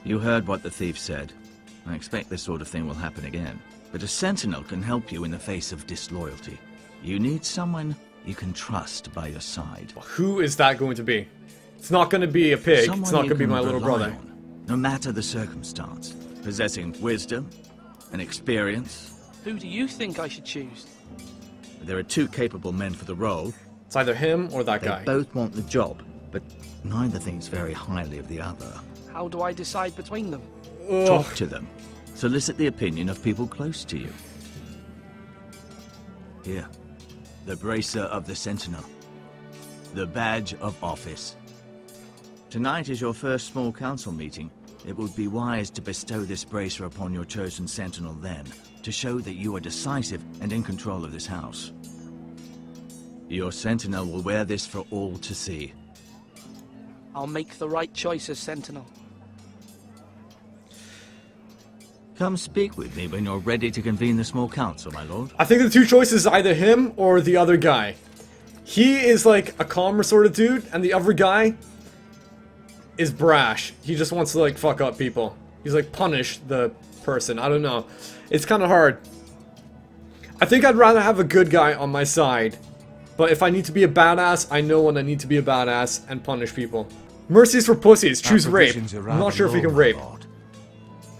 You heard what the thief said. I expect this sort of thing will happen again. but a sentinel can help you in the face of disloyalty. You need someone you can trust by your side. Who is that going to be? It's not going to be a pig. Someone it's not going to be you my can little rely brother. on, no matter the circumstance. Possessing wisdom and experience. Who do you think I should choose? There are two capable men for the role. It's either him or that guy. They both want the job, but neither thinks very highly of the other. How do I decide between them? Talk to them. Solicit the opinion of people close to you. Here. The bracer of the Sentinel. The badge of office. Tonight is your first small council meeting. It would be wise to bestow this bracer upon your chosen Sentinel then, to show that you are decisive and in control of this house. Your Sentinel will wear this for all to see. I'll make the right choice as Sentinel. Come speak with me when you're ready to convene the small council, my lord. I think the two choices are either him or the other guy. He is like a calmer sort of dude, and the other guy is brash. He just wants to like fuck up people. He's like punish the person. I don't know. It's kind of hard. I think I'd rather have a good guy on my side. But if I need to be a badass, I know when I need to be a badass and punish people. Mercy's for pussies. Choose rape. I'm not sure if you can rape.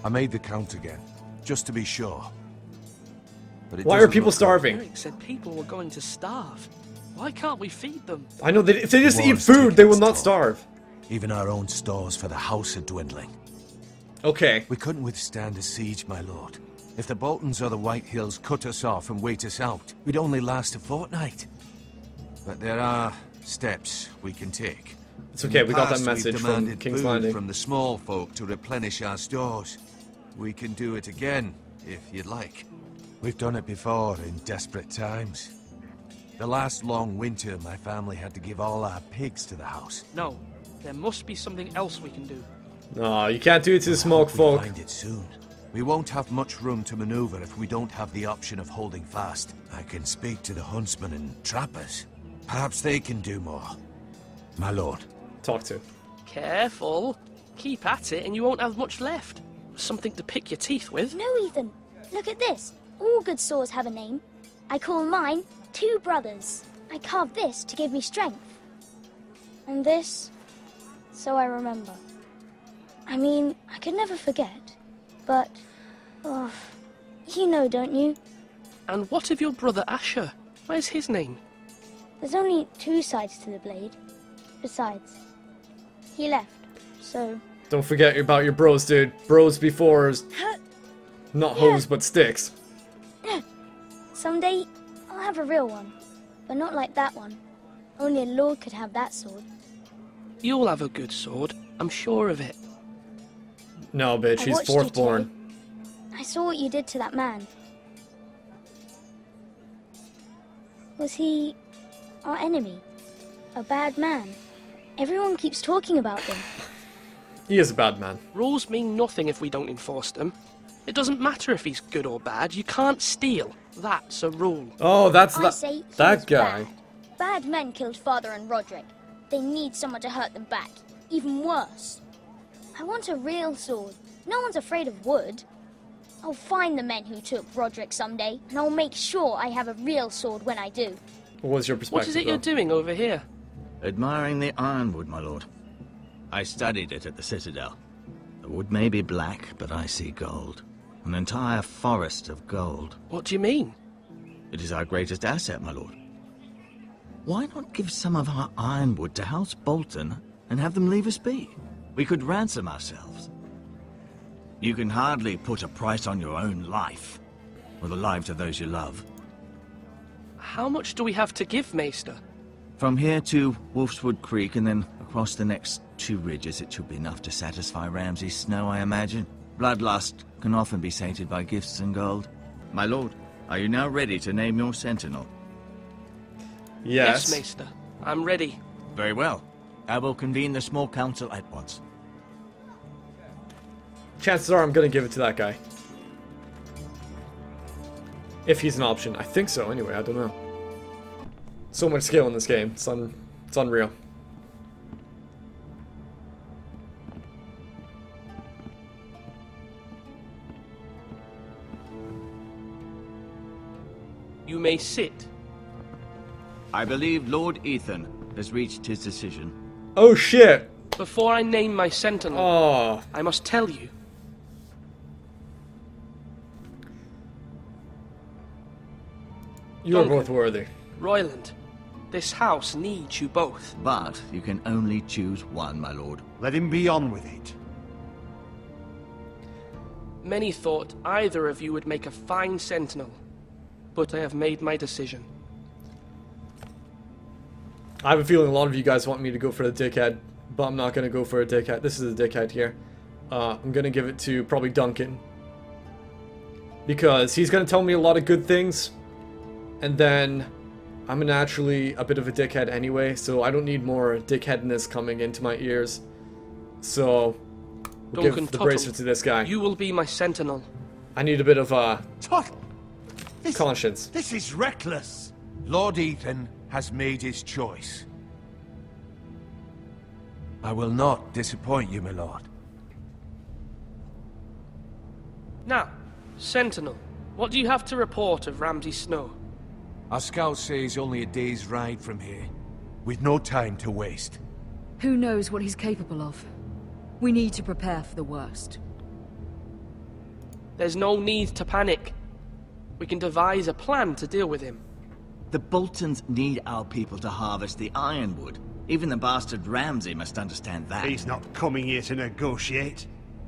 I made the count again, just to be sure. But why are people starving? Eric said people were going to starve. Why can't we feed them? I know, if they just eat food, they will not starve. Even our own stores for the house are dwindling. Okay. We couldn't withstand a siege, my lord. If the Boltons or the White Hills cut us off and wait us out, we'd only last a fortnight. But there are steps we can take. It's okay, we got that message from King's Landing. From the small folk to replenish our stores. We can do it again, if you'd like. We've done it before in desperate times. The last long winter, my family had to give all our pigs to the house. No, there must be something else we can do. No, you can't do it to the smoke folk. We'll find it soon. We won't have much room to maneuver if we don't have the option of holding fast. I can speak to the huntsmen and trappers. Perhaps they can do more. My lord. Talk to. Careful. Keep at it and you won't have much left. Something to pick your teeth with. No, Ethan. Look at this. All good swords have a name. I call mine Two Brothers. I carved this to give me strength. And this, so I remember. I mean, I could never forget. But, oh, you know, don't you? And what of your brother Asher? Where's his name? There's only two sides to the blade. Besides, he left, so... Don't forget about your bros, dude. Bros before not hoes, but sticks. Someday, I'll have a real one. But not like that one. Only a lord could have that sword. You'll have a good sword. I'm sure of it. No, bitch. He's fourth born. I saw what you did to that man. Was he our enemy? A bad man? Everyone keeps talking about them. He is a bad man. Rules mean nothing if we don't enforce them. It doesn't matter if he's good or bad. You can't steal. That's a rule. Oh, that's that guy. Bad men killed Father and Roderick. They need someone to hurt them back. Even worse. I want a real sword. No one's afraid of wood. I'll find the men who took Roderick someday, and I'll make sure I have a real sword when I do. What was your perspective? What is it you're doing over here? Admiring the ironwood, my lord. I studied it at the Citadel. The wood may be black, but I see gold. An entire forest of gold. What do you mean? It is our greatest asset, my lord. Why not give some of our ironwood to House Bolton and have them leave us be? We could ransom ourselves. You can hardly put a price on your own life, or the lives of those you love. How much do we have to give, Maester? From here to Wolfswood Creek and then across the next 2 ridges, it should be enough to satisfy Ramsay Snow, I imagine. Bloodlust can often be sated by gifts and gold. My lord, are you now ready to name your sentinel? Yes. Yes, Maester. I'm ready. Very well. I will convene the small council at once. Chances are I'm gonna give it to that guy. If he's an option. I think so, anyway. I don't know. So much skill in this game. It's unreal. You may sit. I believe Lord Ethan has reached his decision. Oh shit! Before I name my sentinel, Oh. I must tell you. You are Duncan, both worthy. Royland, this house needs you both. But you can only choose one, my lord. Let him be on with it. Many thought either of you would make a fine sentinel, but I have made my decision. I have a feeling a lot of you guys want me to go for the dickhead, but I'm not going to go for a dickhead. This is a dickhead here. I'm going to give it to probably Duncan. Because he's going to tell me a lot of good things, and then I'm naturally a bit of a dickhead anyway, so I don't need more dickheadness coming into my ears. So, we'll Duncan give the Tuttle, bracelet to this guy. You will be my sentinel. I need a bit of, conscience. This is reckless. Lord Ethan has made his choice. I will not disappoint you, my lord. Now, sentinel, what do you have to report of Ramsay Snow? Our scouts say he's only a day's ride from here, with no time to waste. Who knows what he's capable of? We need to prepare for the worst. There's no need to panic. We can devise a plan to deal with him. The Boltons need our people to harvest the ironwood. Even the bastard Ramsay must understand that. He's not coming here to negotiate.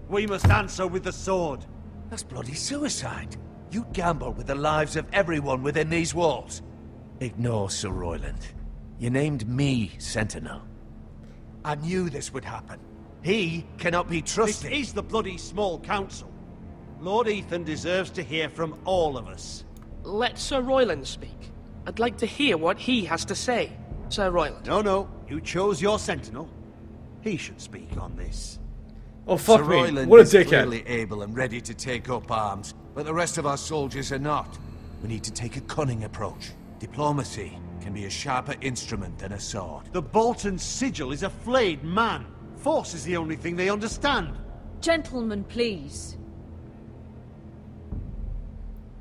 We must answer with the sword. That's bloody suicide. You gamble with the lives of everyone within these walls. Ignore Sir Royland. You named me Sentinel. I knew this would happen. He cannot be trusted. This is the bloody small council. Lord Ethan deserves to hear from all of us. Let Sir Royland speak. I'd like to hear what he has to say, Sir Royland. No, you chose your sentinel. He should speak on this. Oh, fuck Sir me. Royland What a is dickhead. clearly able and ready to take up arms, but the rest of our soldiers are not. We need to take a cunning approach. Diplomacy can be a sharper instrument than a sword. The Bolton sigil is a flayed man. Force is the only thing they understand. Gentlemen, please.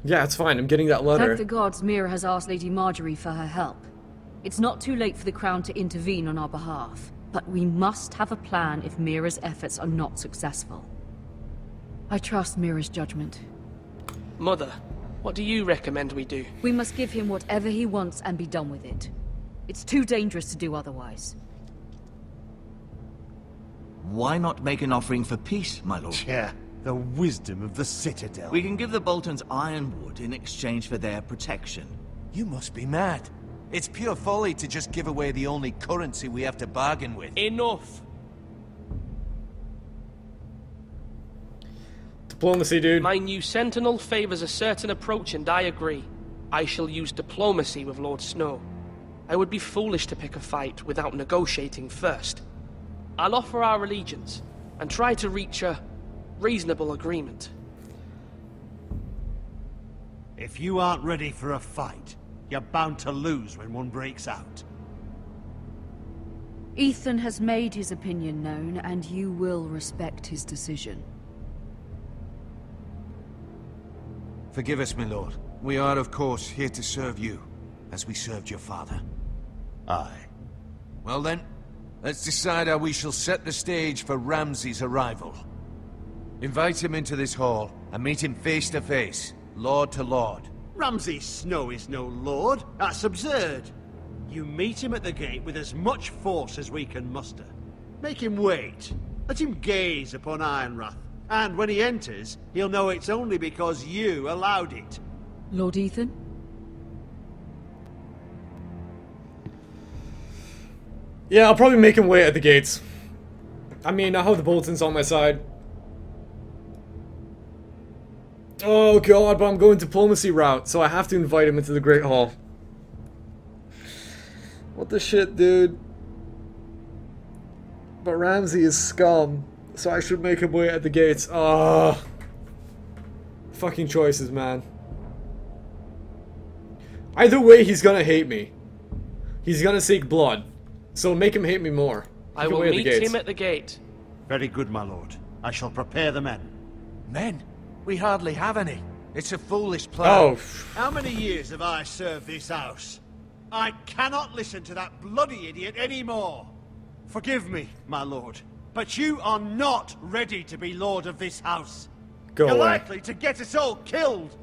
Yeah, it's fine. I'm getting that letter. Thank the gods Mira has asked Lady Marjorie for her help. It's not too late for the Crown to intervene on our behalf, but we must have a plan if Mira's efforts are not successful. I trust Mira's judgment. Mother, what do you recommend we do? We must give him whatever he wants and be done with it. It's too dangerous to do otherwise. Why not make an offering for peace, my lord? Yeah, the wisdom of the Citadel. We can give the Boltons ironwood in exchange for their protection. You must be mad. It's pure folly to just give away the only currency we have to bargain with. Enough! Diplomacy, dude. My new sentinel favors a certain approach, and I agree. I shall use diplomacy with Lord Snow. I would be foolish to pick a fight without negotiating first. I'll offer our allegiance, and try to reach a reasonable agreement. If you aren't ready for a fight, you're bound to lose when one breaks out. Ethan has made his opinion known, and you will respect his decision. Forgive us, my lord. We are, of course, here to serve you, as we served your father. Aye. Well then, let's decide how we shall set the stage for Ramsay's arrival. Invite him into this hall, and meet him face to face, lord to lord. Ramsay Snow is no lord. That's absurd. You meet him at the gate with as much force as we can muster. Make him wait. Let him gaze upon Ironrath. And when he enters, he'll know it's only because you allowed it. Lord Ethan? Yeah, I'll probably make him wait at the gates. I mean, I have the Boltons on my side. Oh god, but I'm going diplomacy route, so I have to invite him into the Great Hall. What the shit, dude? But Ramsay is scum, so I should make him wait at the gates. Ah, fucking choices, man. Either way, he's gonna hate me. He's gonna seek blood, so make him hate me more. I will meet him at the gate. Very good, my lord. I shall prepare the men. Men? We hardly have any. It's a foolish plan. Oh. How many years have I served this house? I cannot listen to that bloody idiot anymore. Forgive me, my lord, but you are not ready to be lord of this house. Go You're away. likely to get us all killed.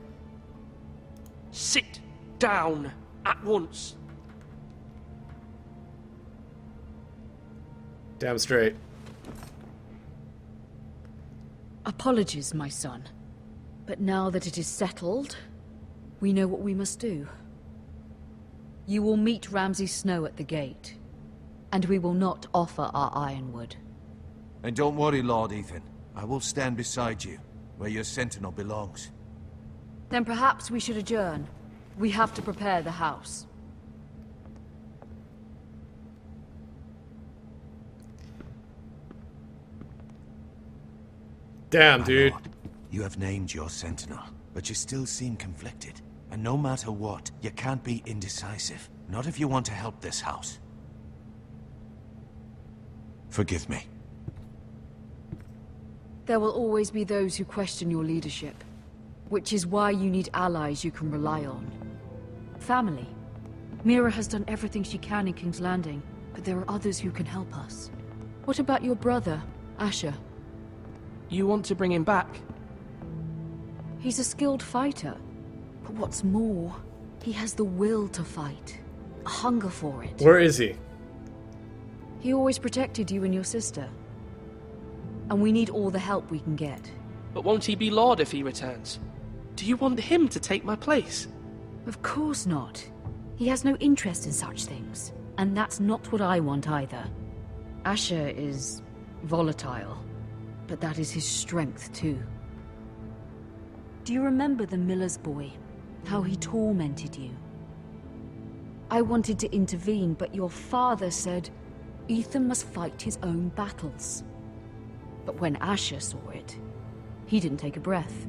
Sit down at once. Damn straight. Apologies, my son. But now that it is settled, we know what we must do. You will meet Ramsay Snow at the gate, and we will not offer our ironwood. And don't worry, Lord Ethan. I will stand beside you, where your sentinel belongs. Then perhaps we should adjourn. We have to prepare the house. Damn, My dude. lord, you have named your sentinel, but you still seem conflicted. And no matter what, you can't be indecisive. Not if you want to help this house. Forgive me. There will always be those who question your leadership, which is why you need allies you can rely on. Family. MIRA has done everything she can in King's Landing, but there are others who can help us. What about your brother, Asher? You want to bring him back? He's a skilled fighter, but what's more, he has the will to fight, a hunger for it. Where is he? He always protected you and your sister, and we need all the help we can get. But won't he be Lord if he returns? Do you want him to take my place? Of course not. He has no interest in such things, and that's not what I want either. Asher is volatile, but that is his strength too. Do you remember the miller's boy? How he tormented you? I wanted to intervene, but your father said Ethan must fight his own battles. But when Asher saw it, he didn't take a breath.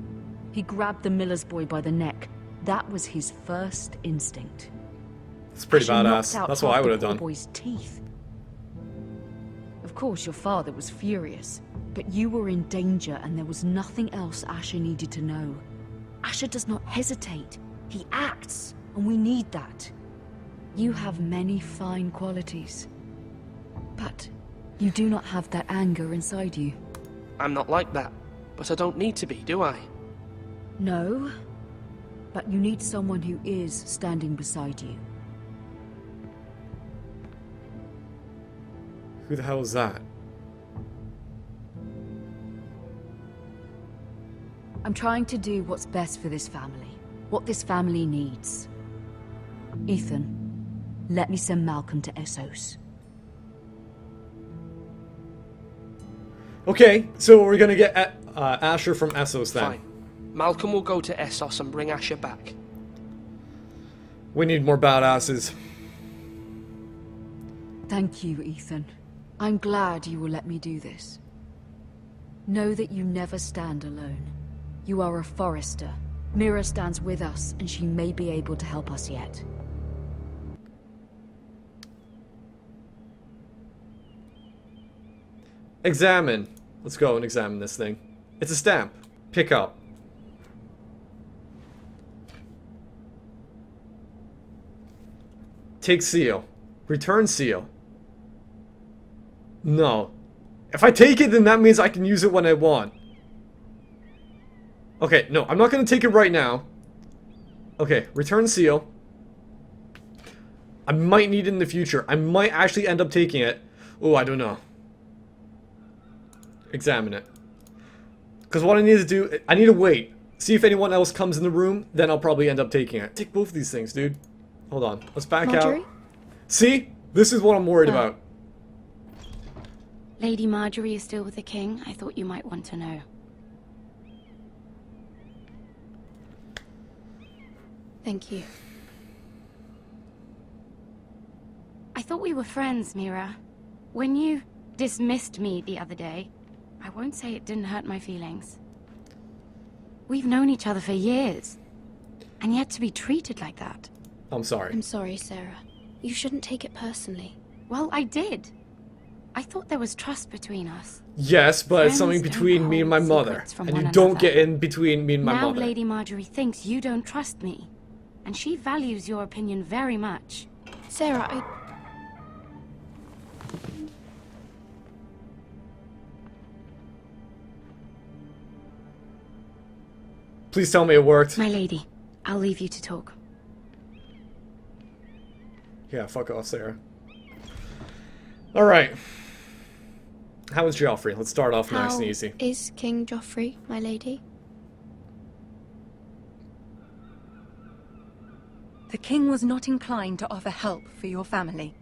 He grabbed the miller's boy by the neck. That was his first instinct. It's pretty Asher knocked badass. out That's what half I would the have poor done. boy's teeth. Of course, your father was furious, but you were in danger and there was nothing else Asher needed to know. Asher does not hesitate. He acts, and we need that. You have many fine qualities, but you do not have that anger inside you. I'm not like that, but I don't need to be, do I? No, but you need someone who is standing beside you. Who the hell is that? I'm trying to do what's best for this family, what this family needs. Ethan, let me send Malcolm to Essos. Okay, so we're gonna get Asher from Essos then. Fine. Malcolm will go to Essos and bring Asher back. We need more badasses. Thank you, Ethan. I'm glad you will let me do this. Know that you never stand alone. You are a Forrester. MIRA stands with us, and she may be able to help us yet. Examine. Let's go and examine this thing. It's a stamp. Pick up. Take seal. Return seal. No. If I take it, then that means I can use it when I want. Okay, no, I'm not going to take it right now. Okay, return seal. I might need it in the future. I might actually end up taking it. Oh, I don't know. Examine it. Because what I need to do, I need to wait. See if anyone else comes in the room, then I'll probably end up taking it. Take both of these things, dude. Hold on. Let's back Marjorie? out. See? This is what I'm worried about. Lady Marjorie is still with the king. I thought you might want to know. Thank you. I thought we were friends, MIRA. When you dismissed me the other day, I won't say it didn't hurt my feelings. We've known each other for years, and yet to be treated like that. I'm sorry. I'm sorry, Sarah. You shouldn't take it personally. Well, I did. I thought there was trust between us. Yes, but it's Friends something don't between me and my hold mother. secrets from And one you don't another. get in between me and my Now mother. Lady Marjorie thinks you don't trust me. And she values your opinion very much. Sarah, Please tell me it worked. My lady, I'll leave you to talk. Yeah, fuck off, Sarah. Alright. How is Joffrey? Let's start off nice and easy. Is King Joffrey, my lady? The king was not inclined to offer help for your family.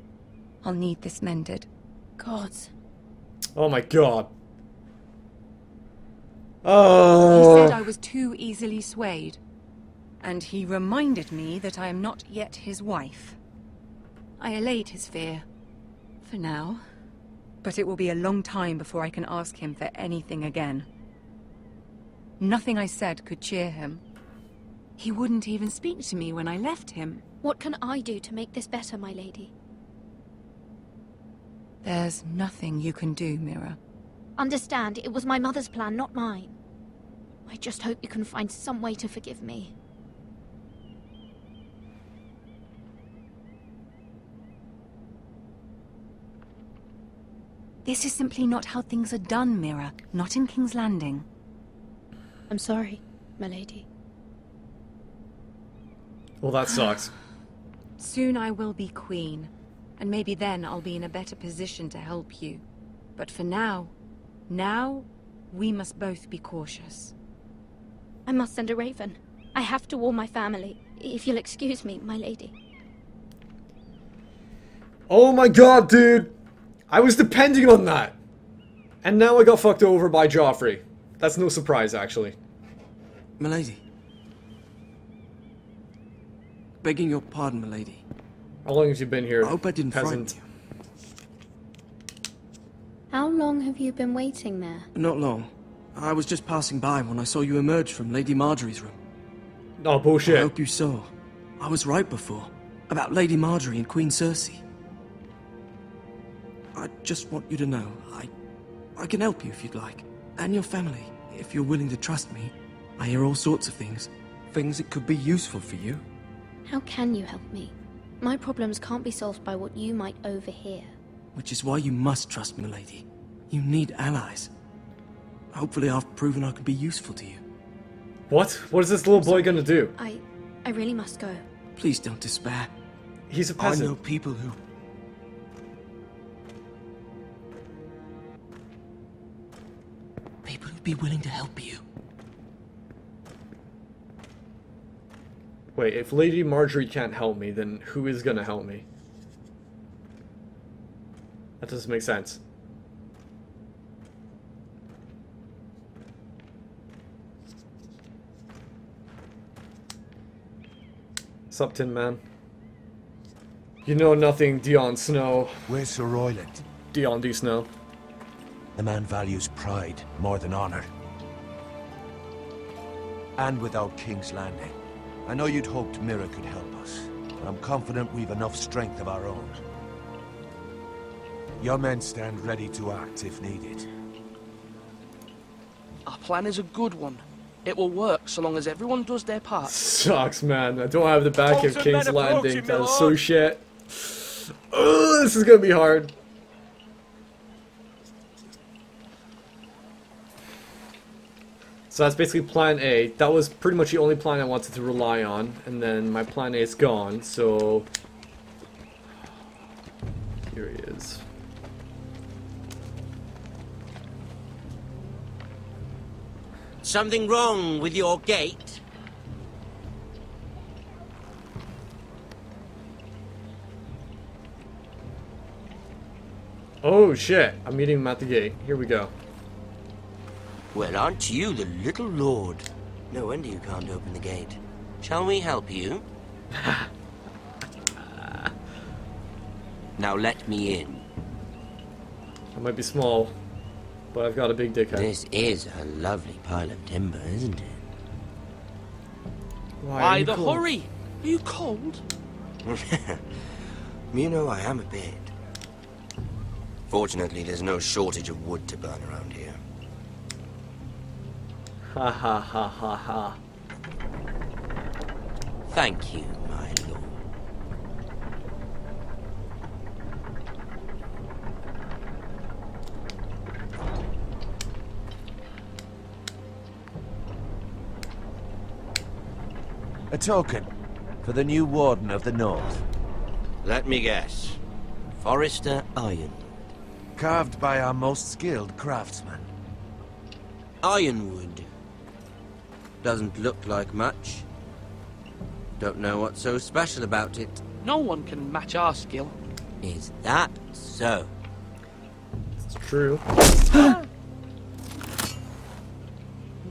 I'll need this mended. Gods. Oh my god. He Oh. said I was too easily swayed. And he reminded me that I am not yet his wife. I allayed his fear. For now. But it will be a long time before I can ask him for anything again. Nothing I said could cheer him. He wouldn't even speak to me when I left him. What can I do to make this better, my lady? There's nothing you can do, MIRA. Understand, it was my mother's plan, not mine. I just hope you can find some way to forgive me. This is simply not how things are done, MIRA. Not in King's Landing. I'm sorry, my lady. Well, that sucks. Soon I will be queen, and maybe then I'll be in a better position to help you. But for now, we must both be cautious. I must send a raven. I have to warn my family. If you'll excuse me, my lady. Oh my god, dude! I was depending on that! And now I got fucked over by Joffrey. That's no surprise, actually. Milady. Begging your pardon, milady. How long have you been here, I hope I didn't frighten peasant? you. How long have you been waiting there? Not long. I was just passing by when I saw you emerge from Lady Marjorie's room. Oh, bullshit. I hope you saw. I was right before. About Lady Marjorie and Queen Cersei. I just want you to know, I can help you if you'd like. And your family, if you're willing to trust me. I hear all sorts of things. Things that could be useful for you. How can you help me? My problems can't be solved by what you might overhear. Which is why you must trust me, milady. You need allies. Hopefully I've proven I can be useful to you. What? What is this little boy gonna do? I really must go. Please don't despair. He's a I peasant. know people who... People who'd be willing to help you. Wait, if Lady Marjorie can't help me, then who is gonna help me? That doesn't make sense. Sup, Tin Man? You know nothing, Dion Snow. Where's Sir Royland? Dion D. Snow. The man values pride more than honor. And without King's Landing. I know you'd hoped MIRA could help us, but I'm confident we've enough strength of our own. Your men stand ready to act if needed. Our plan is a good one. It will work so long as everyone does their part. Sucks, man. I don't have the back of Bolton King's men Landing. approaching, That is my so lord. shit. Ugh, this is gonna be hard. So that's basically plan A. That was pretty much the only plan I wanted to rely on. And then my plan A is gone, so... Here he is. Something wrong with your gate? Oh shit, I'm meeting him at the gate. Here we go. Well, aren't you the little lord? No wonder you can't open the gate. Shall we help you? Now let me in. I might be small, but I've got a big dick head. This is a lovely pile of timber, isn't it? Why the hurry? Are you cold? You know I am a bit. Fortunately, there's no shortage of wood to burn around here. Ha ha ha ha ha. Thank you, my lord. A token for the new Warden of the North. Let me guess. Forrester Ironwood. Carved by our most skilled craftsman. Ironwood. Doesn't look like much. Don't know what's so special about it. No one can match our skill. Is that so? It's true.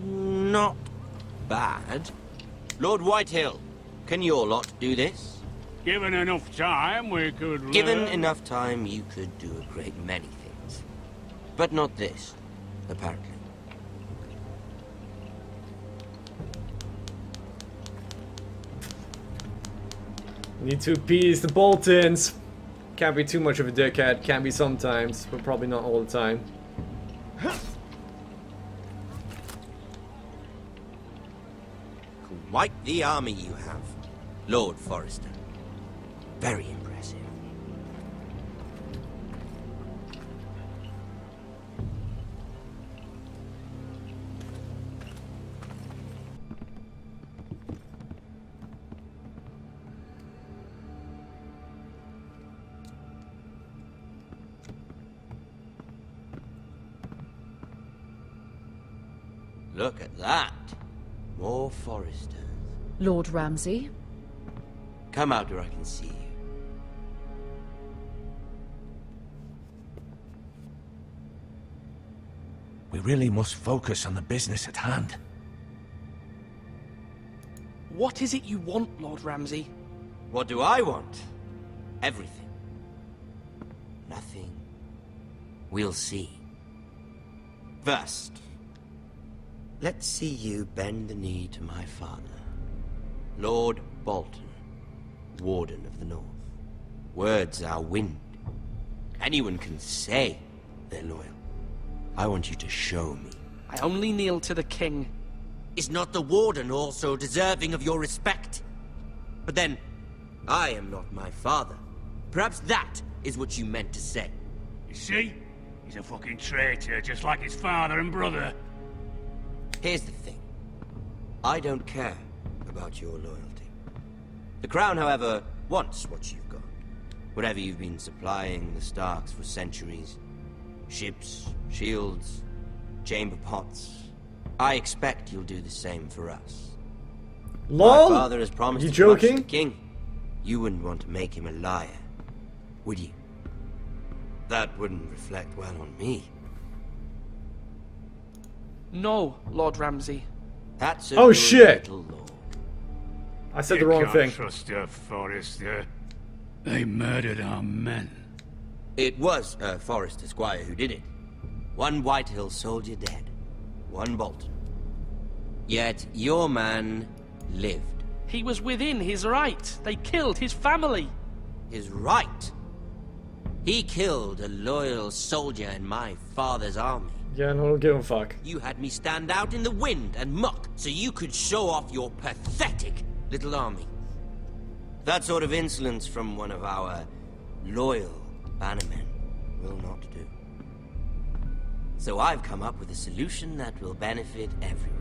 Not bad. Lord Whitehill, can your lot do this? Given enough time, we could Given learn. enough time, you could do a great many things. But not this, apparently. Need to appease the Boltons. Can't be too much of a dickhead. Can be sometimes, but probably not all the time. Quite the army you have, Lord Forrester. Very impressive. Look at that. More Forresters. Lord Ramsay? Come out where I can see you. We really must focus on the business at hand. What is it you want, Lord Ramsay? What do I want? Everything. Nothing. We'll see. First, let's see you bend the knee to my father, Lord Bolton, Warden of the North. Words are wind. Anyone can say they're loyal. I want you to show me. I only kneel to the king. Is not the Warden also deserving of your respect? But then, I am not my father. Perhaps that is what you meant to say. You see? He's a fucking traitor, just like his father and brother. Here's the thing. I don't care about your loyalty. The Crown, however, wants what you've got. Whatever you've been supplying the Starks for centuries. Ships, shields, chamber pots. I expect you'll do the same for us. LOL? My father has promised You to watch joking? the king. You wouldn't want to make him a liar, would you? That wouldn't reflect well on me. No, Lord Ramsay. That's a Oh good shit! little lord. I said the wrong thing. You can't trust her, Forrester. They murdered our men. It was a Forrester squire who did it. One Whitehill soldier dead. One Bolton. Yet your man lived. He was within his right. They killed his family. His right? He killed a loyal soldier in my father's army. Yeah, no, don't give a fuck. You had me stand out in the wind and muck so you could show off your pathetic little army. That sort of insolence from one of our loyal bannermen will not do. So I've come up with a solution that will benefit everyone.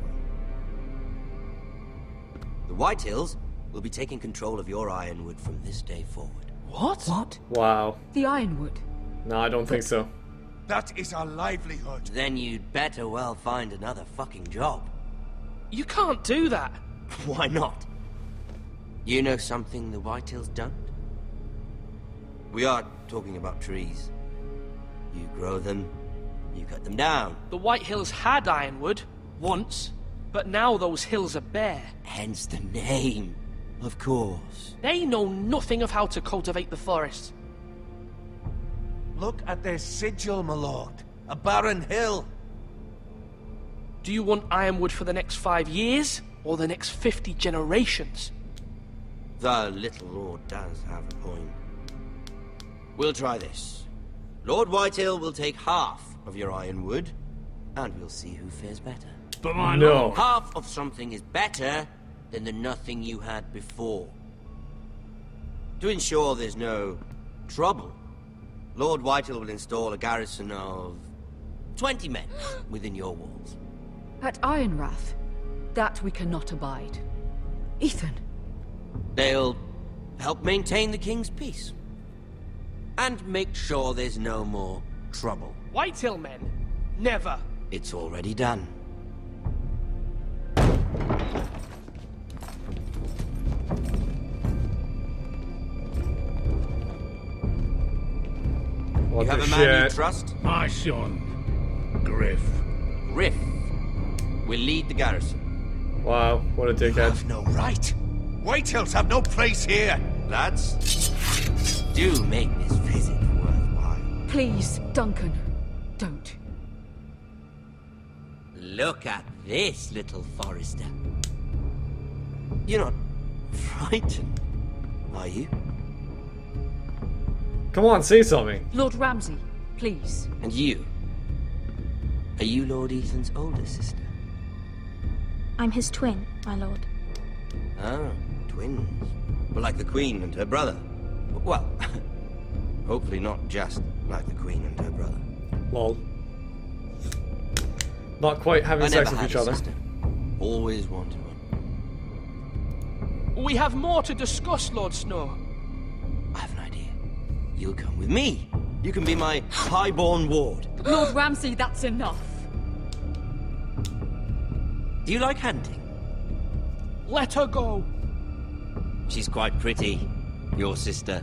The Whitehills will be taking control of your Ironwood from this day forward. What? What? Wow. The Ironwood? No, I don't think so. That is our livelihood. Then you'd better well find another fucking job. You can't do that. Why not? You know something the Whitehills don't? We are talking about trees. You grow them, you cut them down. The White Hills had ironwood, once, but now those hills are bare. Hence the name, of course. They know nothing of how to cultivate the forest. Look at their sigil, my lord. A barren hill. Do you want ironwood for the next 5 years, or the next 50 generations? The little lord does have a point. We'll try this. Lord Whitehill will take half of your ironwood, and we'll see who fares better. But my No. lord... Half of something is better than the nothing you had before. To ensure there's no trouble, Lord Whitehill will install a garrison of 20 men within your walls. At Ironrath, that we cannot abide. Ethan. They'll help maintain the king's peace. And make sure there's no more trouble. Whitehill men? Never. It's already done. What You have the a man you shit? trust? My son, Griff. Griff will lead the garrison. Wow, what a dickhead. Have no right. Whitehills have no place here. Lads, do make this visit worthwhile. Please, Duncan, don't. Look at this, little Forrester. You're not frightened, are you? Come on, say something. Lord Ramsay, please. And you? Are you Lord Ethan's older sister? I'm his twin, my lord. Ah, twins. Well, like the Queen and her brother. Well, hopefully not just like the Queen and her brother. Lol. Not quite having I sex never with had each a other. sister. Always wanted one. We have more to discuss, Lord Snow. I have an idea. You'll come with me. You can be my highborn ward. Lord Ramsay, that's enough. Do you like hunting? Let her go. She's quite pretty, your sister.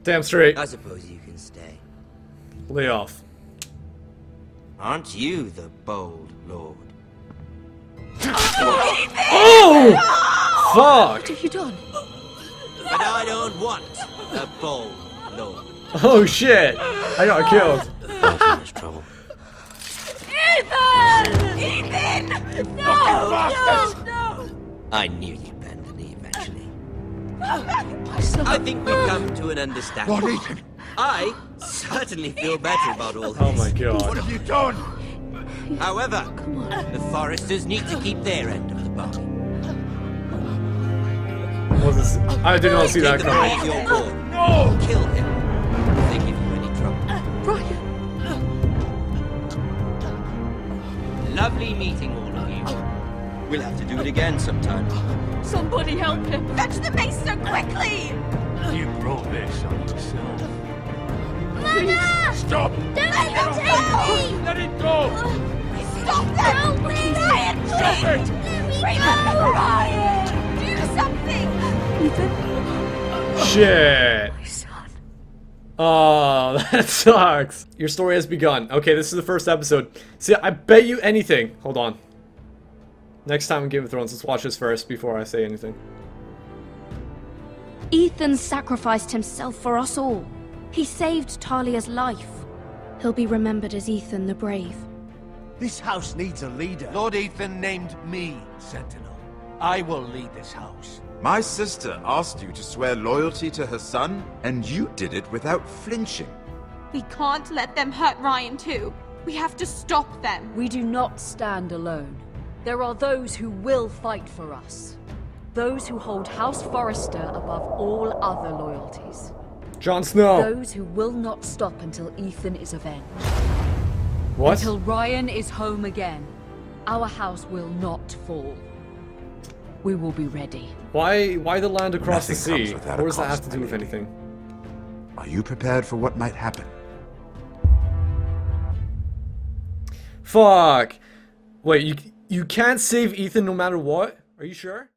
Damn straight. I suppose you can stay. Lay off. Aren't you the bold lord? Oh! Fuck! What have you done? But I don't want a bold lord. Oh shit! I got killed. Too much trouble. Ethan! Ethan! No! No! I knew you'd bend the knee eventually. My son. I think we've come to an understanding. Lord Ethan! I certainly feel better about all this. Oh my god. What have you done? However, the Forresters need to keep their end of the bargain. What was this? I did not see that Take them away coming. to your ward. No! Kill him if they give you any trouble. Brian! Lovely meeting all of you. We'll have to do it again sometime. Somebody help him! Fetch the mace so quickly! You brought this on yourself. Mother! Stop! Don't let them take me! Let it go! Stop them! Help me! Ryan, Stop please! it! Remember Ryan! Do something! Shit. My son. Oh, that sucks. Your story has begun. Okay, this is the first episode. See, I bet you anything. Hold on. Next time in Game of Thrones, let's watch this first before I say anything. Ethan sacrificed himself for us all. He saved Talia's life. He'll be remembered as Ethan the Brave. This house needs a leader. Lord Ethan named me Sentinel. I will lead this house. My sister asked you to swear loyalty to her son, and you did it without flinching. We can't let them hurt Ryan too. We have to stop them. We do not stand alone. There are those who will fight for us. Those who hold House Forrester above all other loyalties. Jon Snow. Those who will not stop until Ethan is avenged. What? Until Ryan is home again. Our house will not fall. We will be ready. Why the land across the Nothing comes sea? without What a does that have cost, to do with my lady. anything? Are you prepared for what might happen? Fuck. Wait, you can't save Ethan no matter what? Are you sure?